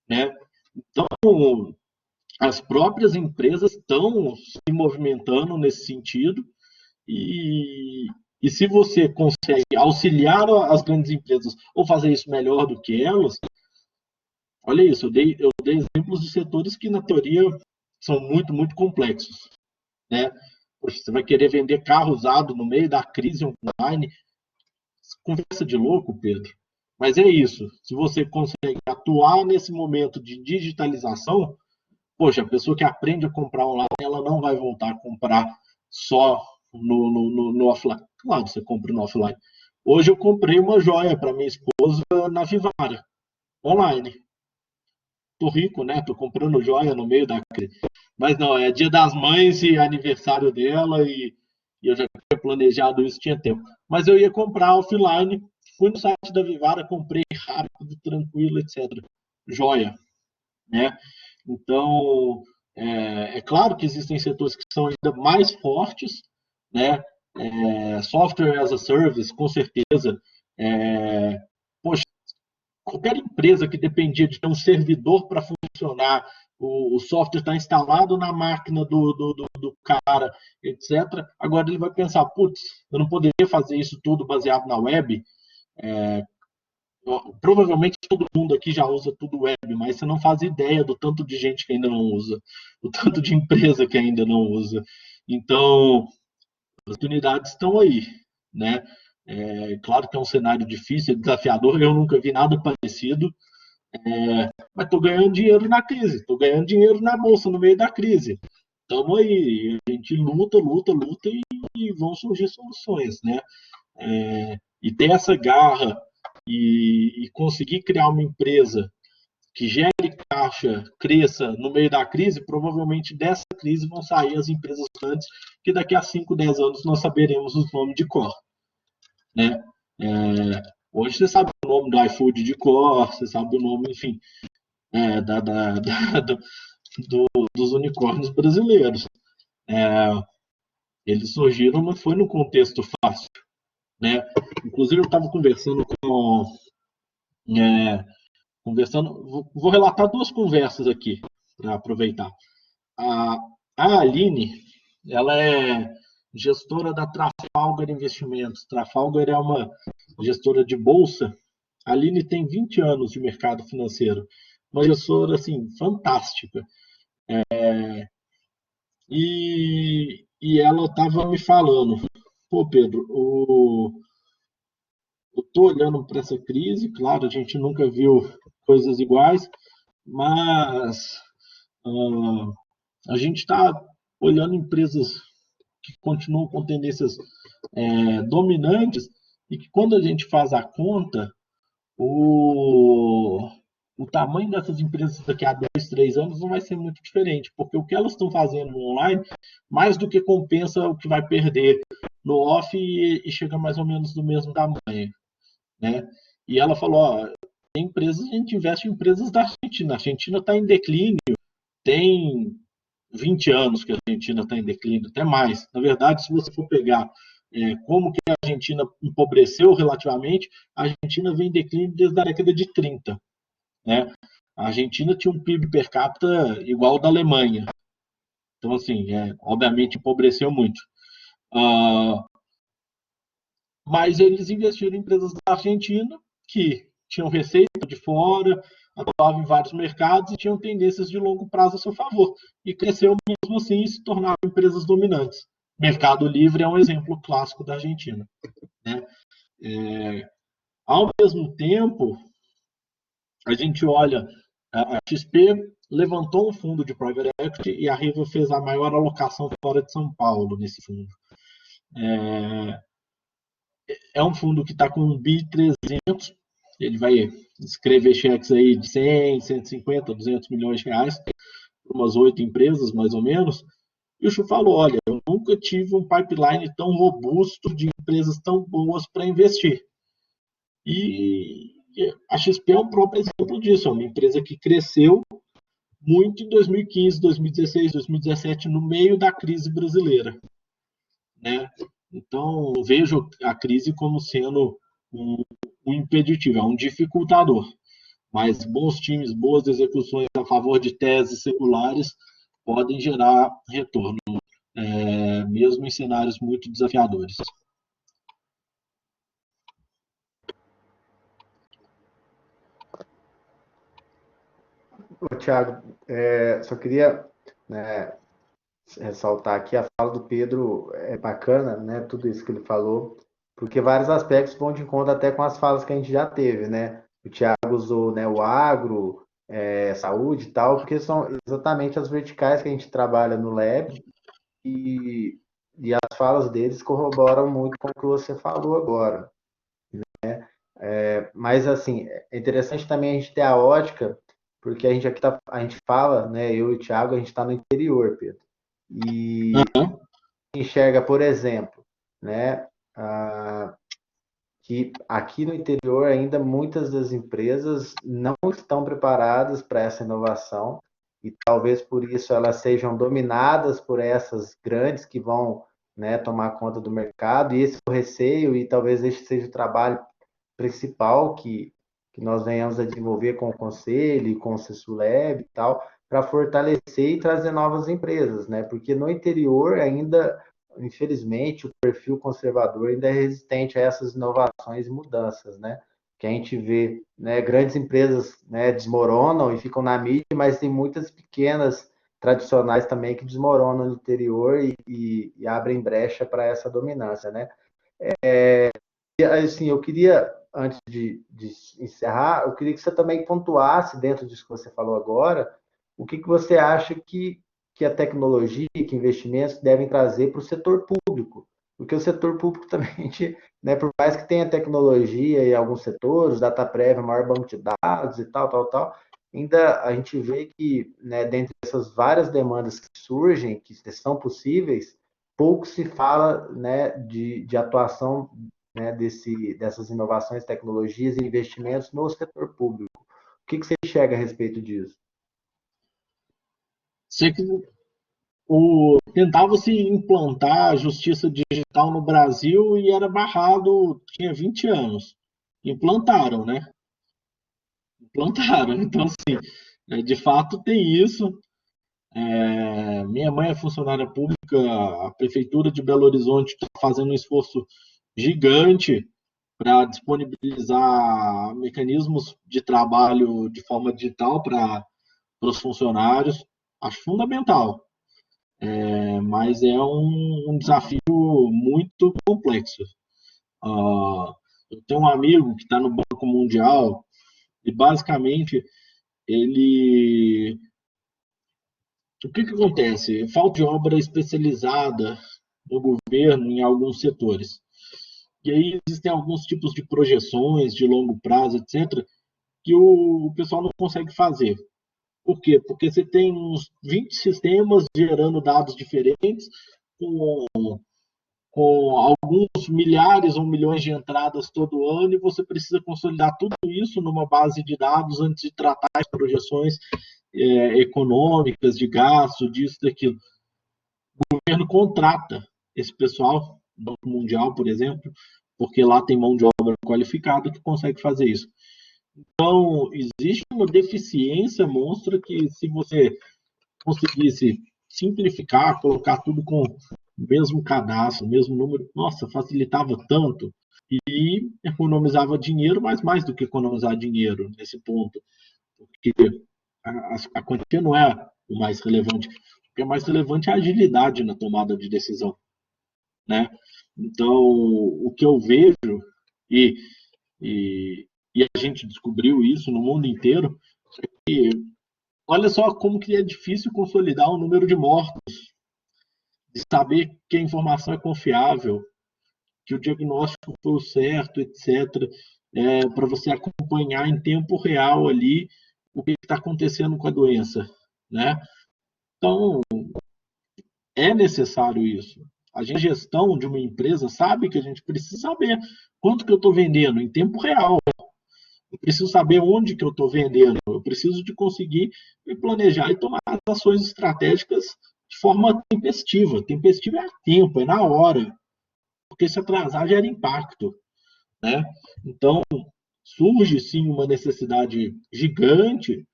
S2: né? Então, as próprias empresas estão se movimentando nesse sentido e se você consegue auxiliar as grandes empresas ou fazer isso melhor do que elas, olha isso, eu dei exemplos de setores que, na teoria, são muito, muito complexos, né? Poxa, você vai querer vender carro usado no meio da crise online? Conversa de louco, Pedro. Mas é isso, se você consegue atuar nesse momento de digitalização, poxa, a pessoa que aprende a comprar online, ela não vai voltar a comprar só no offline. Claro, você compra no offline. Hoje eu comprei uma joia para minha esposa na Vivara, online. Tô rico, né? Tô comprando joia no meio da crise. Mas não, é Dia das Mães e aniversário dela e eu já tinha planejado isso, tinha tempo. Mas eu ia comprar offline, fui no site da Vivara, comprei rápido, tranquilo, etc. Joia, né? Então, é claro que existem setores que são ainda mais fortes, né? Software as a service, com certeza. Poxa, qualquer empresa que dependia de ter um servidor para funcionar o software está instalado na máquina do cara, etc. Agora ele vai pensar, putz, eu não poderia fazer isso tudo baseado na web. Provavelmente todo mundo aqui já usa tudo web, mas você não faz ideia do tanto de gente que ainda não usa, o tanto de empresa que ainda não usa. Então, as oportunidades estão aí, né? Claro que é um cenário difícil, desafiador, eu nunca vi nada parecido, mas estou ganhando dinheiro na crise, estou ganhando dinheiro na bolsa no meio da crise. Estamos aí, a gente luta, luta, luta e vão surgir soluções, né? E ter essa garra e conseguir criar uma empresa que gere caixa, cresça no meio da crise, provavelmente dessa crise vão sair as empresas grandes, que daqui a 5, 10 anos nós saberemos os nomes de cor, né? Hoje você sabe o nome do iFood de cor, você sabe o nome, enfim, dos unicórnios brasileiros. Eles surgiram, não foi num contexto fácil, né? Inclusive eu estava vou relatar duas conversas aqui para aproveitar. A, a Aline, ela é gestora da Trafalgar Investimentos. Trafalgar é uma gestora de bolsa. A Aline tem 20 anos de mercado financeiro, uma gestora assim fantástica. E ela estava me falando, pô, Pedro, eu estou olhando para essa crise, claro, a gente nunca viu coisas iguais, mas a gente está olhando empresas que continuam com tendências dominantes e que quando a gente faz a conta, o tamanho dessas empresas daqui a 2, 3 anos não vai ser muito diferente, porque o que elas estão fazendo no online, mais do que compensa o que vai perder no off e chega mais ou menos do mesmo tamanho, né? E ela falou, ó, tem empresas, a gente investe em empresas da Argentina. A Argentina está em declínio, tem 20 anos que a Argentina está em declínio, até mais. Na verdade, se você for pegar como que a Argentina empobreceu relativamente, a Argentina vem em declínio desde a década de 30. Né? A Argentina tinha um PIB per capita igual ao da Alemanha. Então, assim, obviamente empobreceu muito. Mas eles investiram em empresas da Argentina que tinham receita de fora, atuavam em vários mercados e tinham tendências de longo prazo a seu favor. E cresceu mesmo assim e se tornaram empresas dominantes. Mercado Livre é um exemplo clássico da Argentina. Né? Ao mesmo tempo, a gente olha, a XP levantou um fundo de private equity e a Riva fez a maior alocação fora de São Paulo nesse fundo. É um fundo que está com um BI 300, ele vai escrever cheques aí de 100, 150, 200 milhões de reais, para umas 8 empresas, mais ou menos. E o Chu falou, olha, eu nunca tive um pipeline tão robusto de empresas tão boas para investir. E a XP é um próprio exemplo disso, é uma empresa que cresceu muito em 2015, 2016, 2017, no meio da crise brasileira. Né? Então, vejo a crise como sendo um impeditivo, é um dificultador. Mas bons times, boas execuções a favor de teses seculares podem gerar retorno, mesmo em cenários muito desafiadores.
S4: Tiago, só queria, né, ressaltar aqui a fala do Pedro, é bacana, né, tudo isso que ele falou, porque vários aspectos vão de encontro até com as falas que a gente já teve, né? O Tiago usou, né, o agro, saúde e tal, porque são exatamente as verticais que a gente trabalha no Lab e as falas deles corroboram muito com o que você falou agora. Mas, assim, é interessante também a gente ter a ótica, porque a gente aqui a gente fala, né, eu e o Thiago, a gente está no interior, Pedro. E enxerga, por exemplo, né, que aqui no interior ainda muitas das empresas não estão preparadas para essa inovação e talvez por isso elas sejam dominadas por essas grandes que vão, né, tomar conta do mercado, e esse é o receio, e talvez este seja o trabalho principal que nós venhamos a desenvolver com o Conselho, com o CESULEB e tal, para fortalecer e trazer novas empresas, né? Porque no interior ainda, infelizmente, o perfil conservador ainda é resistente a essas inovações e mudanças, né? Que a gente vê, né, grandes empresas, né, desmoronam e ficam na mídia, mas tem muitas pequenas tradicionais também que desmoronam no interior e abrem brecha para essa dominância, né? Assim, eu queria, antes de encerrar, eu queria que você também pontuasse, dentro disso que você falou agora, o que você acha que a tecnologia, que investimentos devem trazer para o setor público. Porque o setor público também, a gente, né, por mais que tenha tecnologia em alguns setores, data prévia, maior banco de dados e tal, ainda a gente vê que, né, dentre essas várias demandas que surgem, que são possíveis, pouco se fala, né, de atuação, né, dessas inovações, tecnologias e investimentos no setor público. O que você enxerga a respeito disso?
S2: Sei que tentava-se implantar a justiça digital no Brasil e era barrado, tinha 20 anos. Implantaram, né? Implantaram. Então, assim, de fato tem isso. Minha mãe é funcionária pública, a Prefeitura de Belo Horizonte está fazendo um esforço gigante para disponibilizar mecanismos de trabalho de forma digital para os funcionários. Acho fundamental, mas é um desafio muito complexo. Eu tenho um amigo que está no Banco Mundial e, basicamente, ele. O que acontece? Falta de obra especializada no governo em alguns setores. E aí existem alguns tipos de projeções de longo prazo, etc., que o pessoal não consegue fazer. Por quê? Porque você tem uns 20 sistemas gerando dados diferentes, com, com alguns milhares ou milhões de entradas todo ano, e você precisa consolidar tudo isso numa base de dados antes de tratar as projeções econômicas, de gasto, disso, daquilo. O governo contrata esse pessoal, o Banco Mundial, por exemplo, porque lá tem mão de obra qualificada que consegue fazer isso. Então, existe uma deficiência monstra que, se você conseguisse simplificar, colocar tudo com o mesmo cadastro, o mesmo número, nossa, facilitava tanto e economizava dinheiro, mas mais do que economizar dinheiro nesse ponto, porque a quantia não é o mais relevante. O que é mais relevante é a agilidade na tomada de decisão, né? Então, o que eu vejo, e, e, e a gente descobriu isso no mundo inteiro, é que olha só como que é difícil consolidar o número de mortos, de saber que a informação é confiável, que o diagnóstico foi o certo, etc., para você acompanhar em tempo real ali o que está acontecendo com a doença, né? Então, é necessário isso. A gestão de uma empresa sabe que a gente precisa saber quanto que eu estou vendendo em tempo real. Eu preciso saber onde que eu estou vendendo. Eu preciso de conseguir me planejar e tomar as ações estratégicas de forma tempestiva. Tempestiva é a tempo, é na hora. Porque se atrasar gera impacto, né? Então, surge sim uma necessidade gigante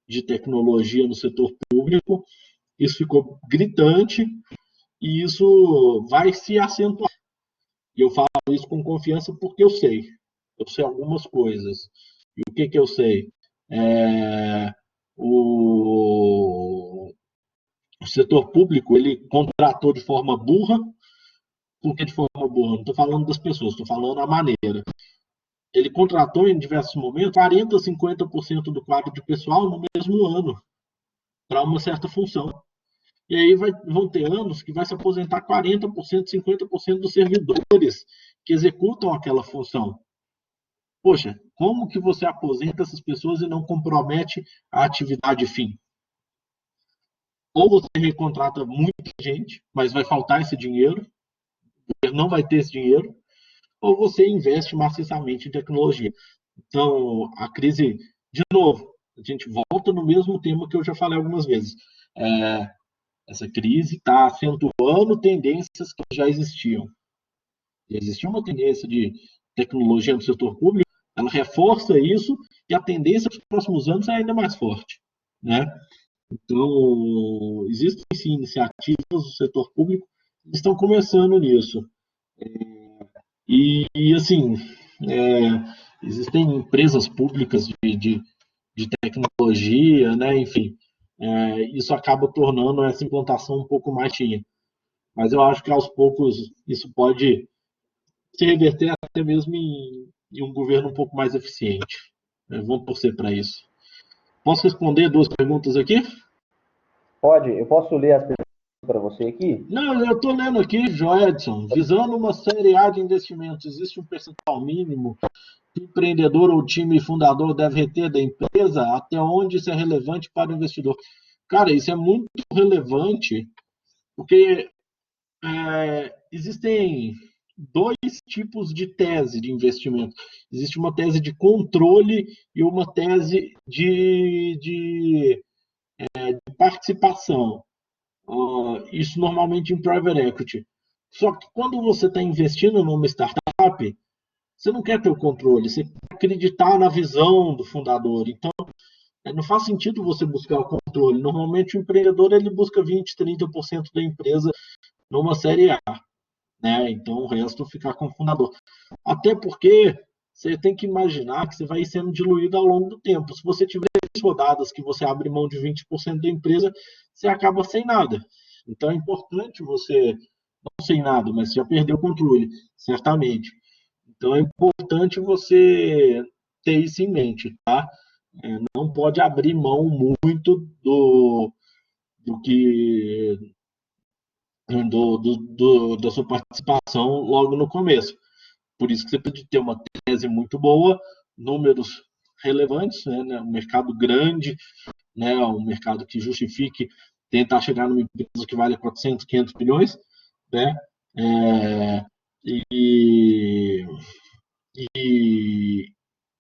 S2: de tecnologia no setor público. Isso ficou gritante e isso vai se acentuar. E eu falo isso com confiança porque eu sei. Eu sei algumas coisas. E o que eu sei? É, o setor público ele contratou de forma burra. Por que de forma burra? Não estou falando das pessoas, estou falando a maneira. Ele contratou em diversos momentos 40%, 50% do quadro de pessoal no mesmo ano, para uma certa função. E aí vão ter anos que vai se aposentar 40%, 50% dos servidores que executam aquela função. Poxa, como que você aposenta essas pessoas e não compromete a atividade fim? Ou você recontrata muita gente, mas vai faltar esse dinheiro, não vai ter esse dinheiro, ou você investe maciçamente em tecnologia. Então, a crise, de novo, a gente volta no mesmo tema que eu já falei algumas vezes. Essa crise está acentuando tendências que já existiam. Existia uma tendência de tecnologia no setor público, ela reforça isso e a tendência dos próximos anos é ainda mais forte, né? Então, existem sim iniciativas do setor público que estão começando nisso. E assim, existem empresas públicas de tecnologia, né? Enfim, isso acaba tornando essa implantação um pouco mais tia. Mas eu acho que aos poucos isso pode se reverter até mesmo em um governo um pouco mais eficiente. Vamos torcer para isso. Posso responder duas perguntas aqui?
S1: Pode, eu posso ler as perguntas para você aqui?
S2: Não, eu estou lendo aqui, Joedson. Visando uma série A de investimentos, existe um percentual mínimo que o empreendedor ou time fundador deve reter da empresa? Até onde isso é relevante para o investidor? Cara, isso é muito relevante, porque existem dois tipos de tese de investimento. Existe uma tese de controle e uma tese de participação. Isso normalmente em private equity. Só que quando você está investindo numa startup, você não quer ter o controle, você quer acreditar na visão do fundador. Então, não faz sentido você buscar o controle. Normalmente o empreendedor ele busca 20, 30% da empresa numa série A, né? Então o resto ficar com o fundador. Até porque você tem que imaginar que você vai sendo diluído ao longo do tempo. Se você tiver rodadas que você abre mão de 20% da empresa, você acaba sem nada. Então é importante você, não sem nada, mas já perdeu o controle, certamente. Então é importante você ter isso em mente, tá? Não pode abrir mão muito do que da sua participação logo no começo. Por isso que você pode ter uma tese muito boa, números relevantes, né, um mercado grande, né, um mercado que justifique tentar chegar numa empresa que vale 400, 500 bilhões, né, é, e, e,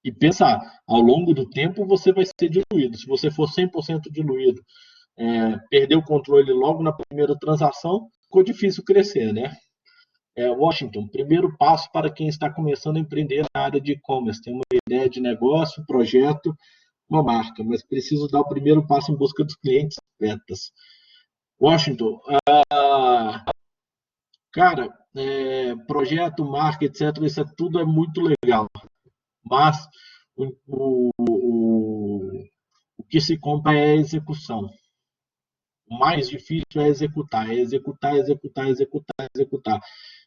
S2: e pensar, ao longo do tempo você vai ser diluído. Se você for 100% diluído, perder o controle logo na primeira transação, ficou difícil crescer, né? Washington, primeiro passo para quem está começando a empreender na área de e-commerce. Tem uma ideia de negócio, projeto, uma marca, mas preciso dar o primeiro passo em busca dos clientes betas. Washington, cara, projeto, marca, etc., isso tudo é muito legal, mas o que se compra é a execução. O mais difícil é executar, executar, executar, executar, executar.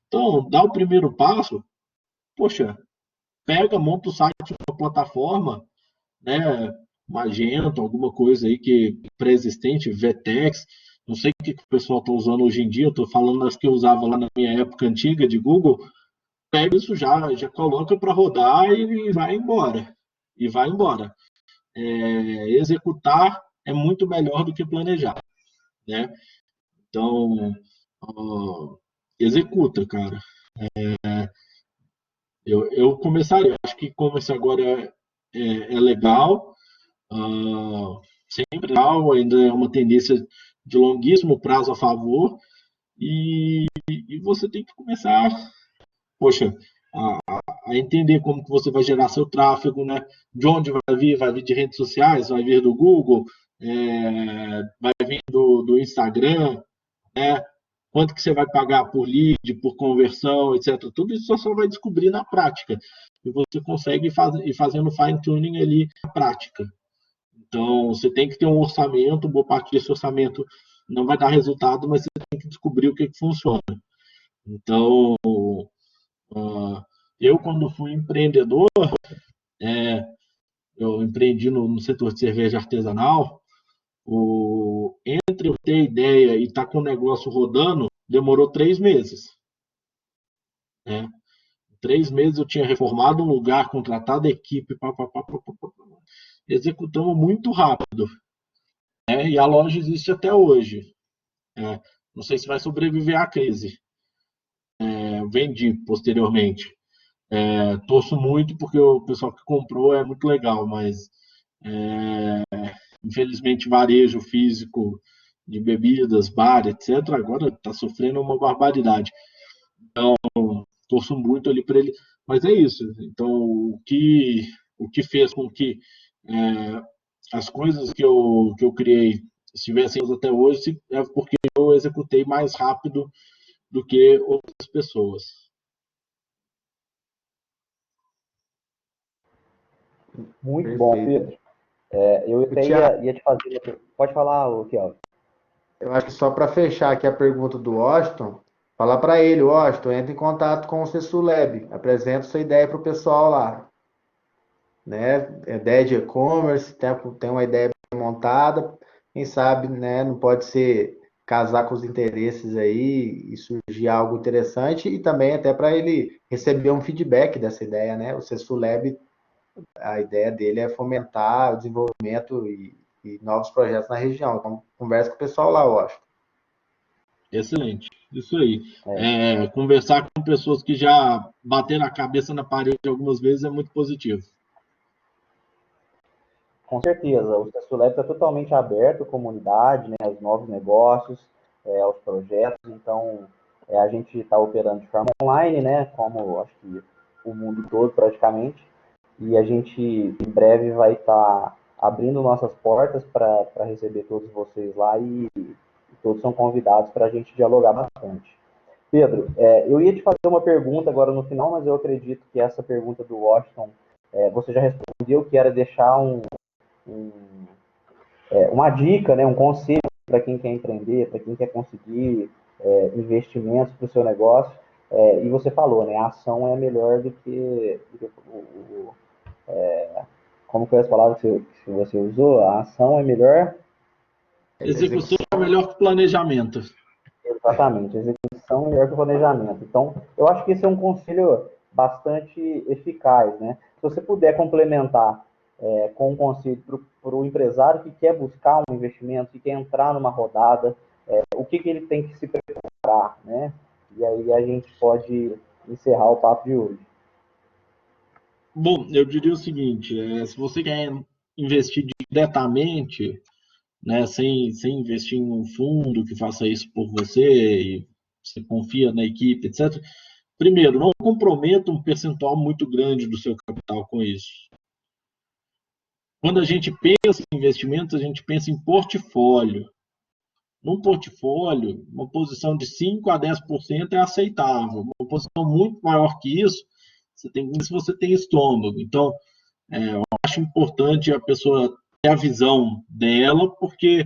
S2: Então, dá o primeiro passo, poxa, pega, monta o site de uma plataforma, né, Magento, alguma coisa aí que pré-existente, Vtex, não sei o que o pessoal está usando hoje em dia, eu estou falando das que eu usava lá na minha época antiga de Google, pega isso já coloca para rodar e vai embora. E vai embora. Executar é muito melhor do que planejar, né? Então, executa, cara. Eu começaria, acho que começar agora é legal, sempre legal, ainda é uma tendência de longuíssimo prazo a favor, e você tem que começar, poxa, a entender como que você vai gerar seu tráfego, né? De onde vai vir de redes sociais, vai vir do Google, vai vir do Instagram, né? Quanto que você vai pagar por lead, por conversão, etc. Tudo isso você só vai descobrir na prática. E você consegue ir fazendo fine-tuning ali na prática. Então, você tem que ter um orçamento, boa parte desse orçamento não vai dar resultado, mas você tem que descobrir o que funciona. Então, eu, quando fui empreendedor, eu empreendi no setor de cerveja artesanal, entre eu ter ideia e estar com o negócio rodando, demorou 3 meses. Né? 3 meses eu tinha reformado um lugar, contratado a equipe, executamos muito rápido. Né? E a loja existe até hoje. Não sei se vai sobreviver à crise. Vendi posteriormente. Torço muito porque o pessoal que comprou é muito legal, mas infelizmente varejo físico de bebidas, bar, etc., agora está sofrendo uma barbaridade. Então, torço muito ali para ele. Mas é isso. Então, o que fez com que as coisas que eu criei estivessem até hoje, é porque eu executei mais rápido do que outras pessoas.
S1: Muito bom,
S4: Perfeito.
S1: Pedro. Eu
S4: O
S1: até
S4: Thiago,
S1: ia te fazer. Pode falar, Kiel.
S4: eu acho que só para fechar aqui a pergunta do Washington, falar para ele, Washington, entra em contato com o CESULAB, apresenta sua ideia para o pessoal lá, né? Ideia de e-commerce, tem uma ideia bem montada, quem sabe, né? Não pode ser casar com os interesses aí e surgir algo interessante e também até para ele receber um feedback dessa ideia, né? O CESULAB, a ideia dele é fomentar o desenvolvimento e novos projetos na região. Então, conversa com o pessoal lá, eu acho.
S2: Excelente, isso aí. Conversar com pessoas que já bateram a cabeça na parede algumas vezes é muito positivo.
S1: Com certeza, o Sessulab está totalmente aberto à comunidade, né, aos novos negócios, aos projetos. Então, a gente está operando de forma online, né, como acho que o mundo todo praticamente. E a gente em breve vai estar abrindo nossas portas para receber todos vocês lá e todos são convidados para a gente dialogar bastante. Pedro, eu ia te fazer uma pergunta agora no final, mas eu acredito que essa pergunta do Washington você já respondeu, que era deixar um, uma dica, né, um conselho para quem quer empreender, para quem quer conseguir investimentos para o seu negócio. E você falou, né, a ação é melhor do que como foi as palavras que você usou? A ação é melhor.
S2: Execução é melhor que planejamento.
S1: Exatamente, execução é melhor que o planejamento. Então, eu acho que esse é um conselho bastante eficaz, né? Se você puder complementar com um conselho para o empresário que quer buscar um investimento, que quer entrar numa rodada, o que ele tem que se preparar, né? E aí a gente pode encerrar o papo de hoje.
S2: Bom, eu diria o seguinte: se você quer investir diretamente, né, sem investir em um fundo que faça isso por você, e você confia na equipe, etc. Primeiro, não comprometa um percentual muito grande do seu capital com isso. Quando a gente pensa em investimentos, a gente pensa em portfólio. Num portfólio, uma posição de 5 a 10% é aceitável. Uma posição muito maior que isso, se você tem estômago. Então, eu acho importante a pessoa ter a visão dela, porque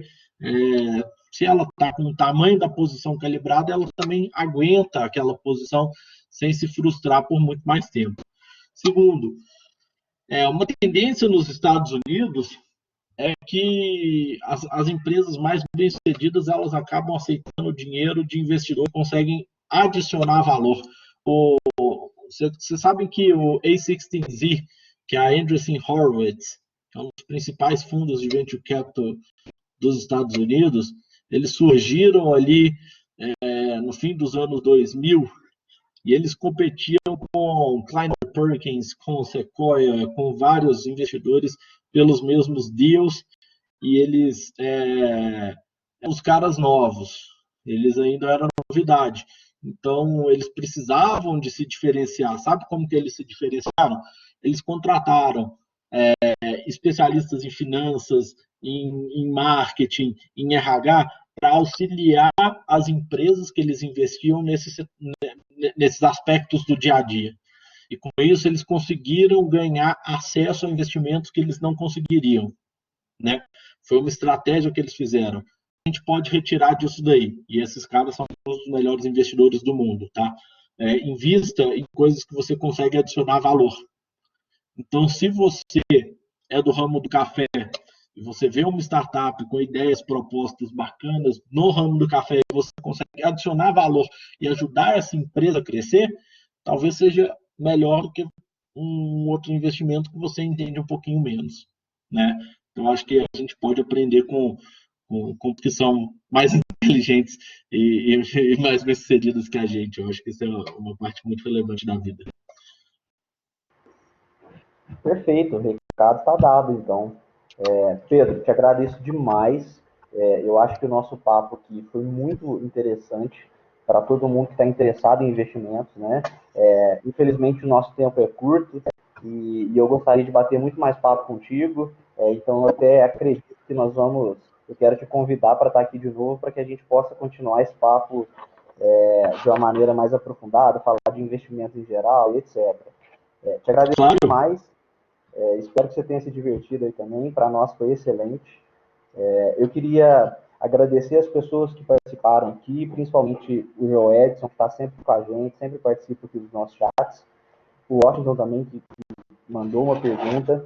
S2: se ela está com o tamanho da posição calibrada, ela também aguenta aquela posição sem se frustrar por muito mais tempo. Segundo, uma tendência nos Estados Unidos é que as empresas mais bem-sucedidas elas acabam aceitando dinheiro de investidor, conseguem adicionar valor. Vocês sabem que o A16Z, que é a Andreessen Horowitz, é um dos principais fundos de venture capital dos Estados Unidos, eles surgiram ali no fim dos anos 2000 e eles competiam com Kleiner Perkins, com Sequoia, com vários investidores pelos mesmos deals e eles os caras novos, eles ainda eram novidade. Então, eles precisavam de se diferenciar. Sabe como que eles se diferenciaram? Eles contrataram especialistas em finanças, em marketing, em RH, para auxiliar as empresas que eles investiam nesses aspectos do dia a dia. E com isso, eles conseguiram ganhar acesso a investimentos que eles não conseguiriam. Né? Foi uma estratégia que eles fizeram. A gente pode retirar disso daí. E esses caras são os melhores investidores do mundo, tá? Invista em coisas que você consegue adicionar valor. Então, se você é do ramo do café e você vê uma startup com ideias, propostas bacanas no ramo do café e você consegue adicionar valor e ajudar essa empresa a crescer, talvez seja melhor do que um outro investimento que você entende um pouquinho menos, né? Então, acho que a gente pode aprender com que são mais inteligentes e mais bem-sucedidas que a gente. Eu acho que isso é uma parte muito relevante da vida.
S1: Perfeito, o recado está dado, então. Pedro, te agradeço demais. Eu acho que o nosso papo aqui foi muito interessante para todo mundo que está interessado em investimentos, né? Infelizmente o nosso tempo é curto e eu gostaria de bater muito mais papo contigo. Então eu até acredito que nós vamos eu quero te convidar para estar aqui de novo, para que a gente possa continuar esse papo de uma maneira mais aprofundada, falar de investimentos em geral e etc. Te agradeço
S2: Claro.
S1: demais, espero que você tenha se divertido aí também, para nós foi excelente. Eu queria agradecer as pessoas que participaram aqui, principalmente o Joe Edson, que está sempre com a gente, sempre participa aqui dos nossos chats, o Washington também, que mandou uma pergunta.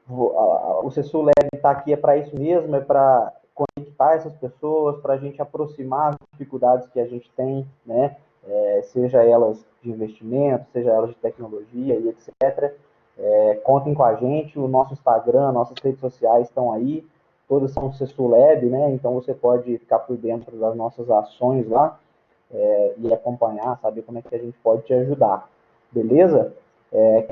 S1: O Cessu Lab está aqui para isso mesmo, é para conectar essas pessoas, para a gente aproximar as dificuldades que a gente tem, né? Seja elas de investimento, seja elas de tecnologia e etc. Contem com a gente, o nosso Instagram, nossas redes sociais estão aí, todas são Cessu Lab, né? Então você pode ficar por dentro das nossas ações lá e acompanhar, saber como é que a gente pode te ajudar. Beleza?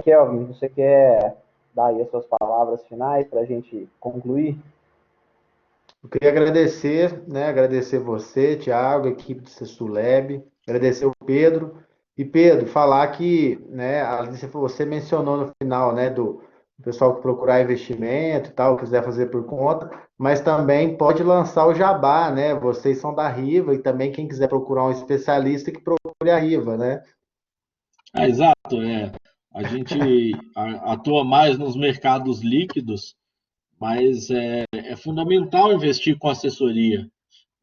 S1: Kelvin, você quer dar aí as suas palavras finais para a gente concluir?
S4: Eu queria agradecer, né? Agradecer você, Thiago, a equipe do Cessu Lab, agradecer o Pedro. E Pedro, falar que, né, você mencionou no final, né, do pessoal que procurar investimento e tal, quiser fazer por conta, mas também pode lançar o Jabá, né? Vocês são da Riva e também quem quiser procurar um especialista que procure a Riva, né?
S2: Exato. A gente atua mais nos mercados líquidos, mas é fundamental investir com assessoria,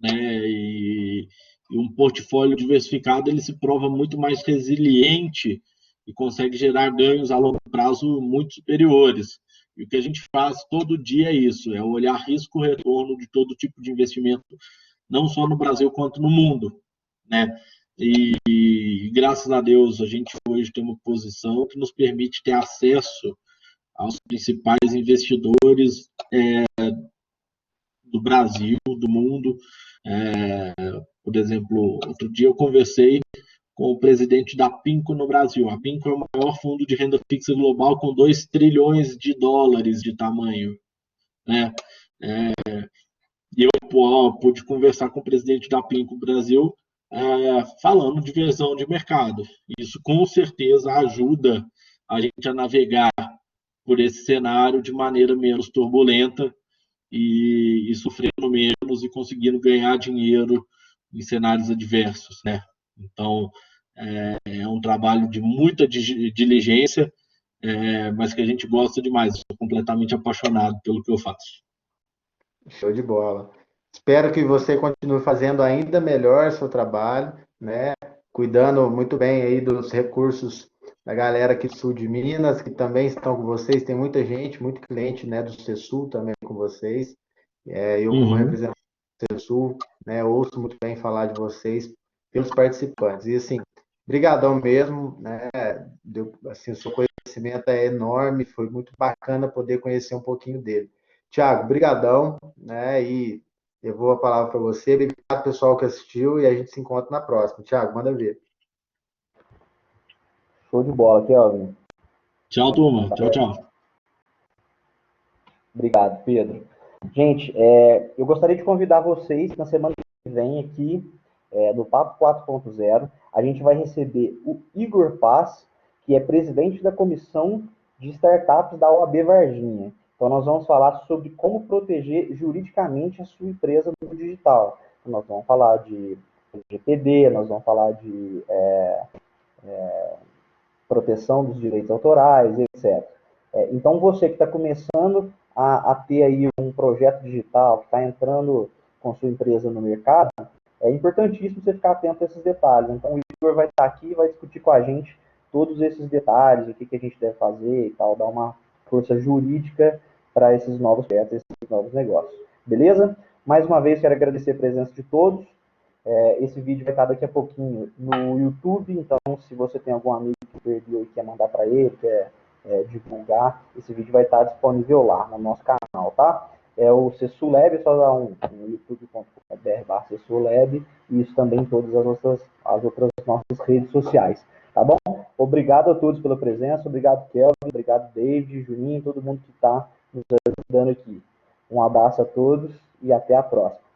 S2: né? E um portfólio diversificado ele se prova muito mais resiliente e consegue gerar ganhos a longo prazo muito superiores. E o que a gente faz todo dia é isso, é olhar risco-retorno de todo tipo de investimento, não só no Brasil quanto no mundo, né? E graças a Deus a gente hoje tem uma posição que nos permite ter acesso aos principais investidores do Brasil, do mundo. Por exemplo, outro dia eu conversei com o presidente da PINCO no Brasil. A PINCO é o maior fundo de renda fixa global com 2 trilhões de dólares de tamanho, né? E eu pude conversar com o presidente da PINCO Brasil falando de visão de mercado. Isso com certeza ajuda a gente a navegar por esse cenário de maneira menos turbulenta e sofrendo menos e conseguindo ganhar dinheiro em cenários adversos, né? Então, é um trabalho de muita diligência, mas que a gente gosta demais. Estou completamente apaixonado pelo que eu faço.
S4: Show de bola. Espero que você continue fazendo ainda melhor seu trabalho, né? Cuidando muito bem aí dos recursos da galera aqui do sul de Minas, que também estão com vocês. Tem muita gente, muito cliente, né, do Cesul também com vocês. Eu, como representante do Cesul, né, ouço muito bem falar de vocês pelos participantes. E assim, brigadão mesmo, né? Assim, o seu conhecimento é enorme, foi muito bacana poder conhecer um pouquinho dele. Tiago, brigadão, né? E eu vou a palavra para você. Obrigado, pessoal que assistiu, e a gente se encontra na próxima. Tiago, manda ver.
S1: Show de bola, Kelvin.
S2: Tchau, turma. Tchau, tchau.
S1: Obrigado, Pedro. Gente, eu gostaria de convidar vocês na semana que vem aqui, no Papo 4.0, a gente vai receber o Igor Paz, que é presidente da comissão de startups da OAB Varginha. Então, nós vamos falar sobre como proteger juridicamente a sua empresa no digital. Então, nós vamos falar de LGPD, nós vamos falar de proteção dos direitos autorais, etc. Então, você que está começando a ter aí um projeto digital, que está entrando com sua empresa no mercado, é importantíssimo você ficar atento a esses detalhes. Então, o Igor vai estar aqui e vai discutir com a gente todos esses detalhes, o que a gente deve fazer e tal, dar uma força jurídica para esses novos projetos, esses novos negócios. Beleza? Mais uma vez, quero agradecer a presença de todos. Esse vídeo vai estar daqui a pouquinho no YouTube, então se você tem algum amigo que perdeu e quer mandar para ele, quer divulgar, esse vídeo vai estar disponível lá no nosso canal, tá? É o Cessu Lab, é só dar um youtube.com.br/CessuLab, e isso também em todas as outras nossas redes sociais, tá bom? Obrigado a todos pela presença, obrigado Kelvin, obrigado David, Juninho, todo mundo que está nos ajudando aqui. Um abraço a todos e até a próxima.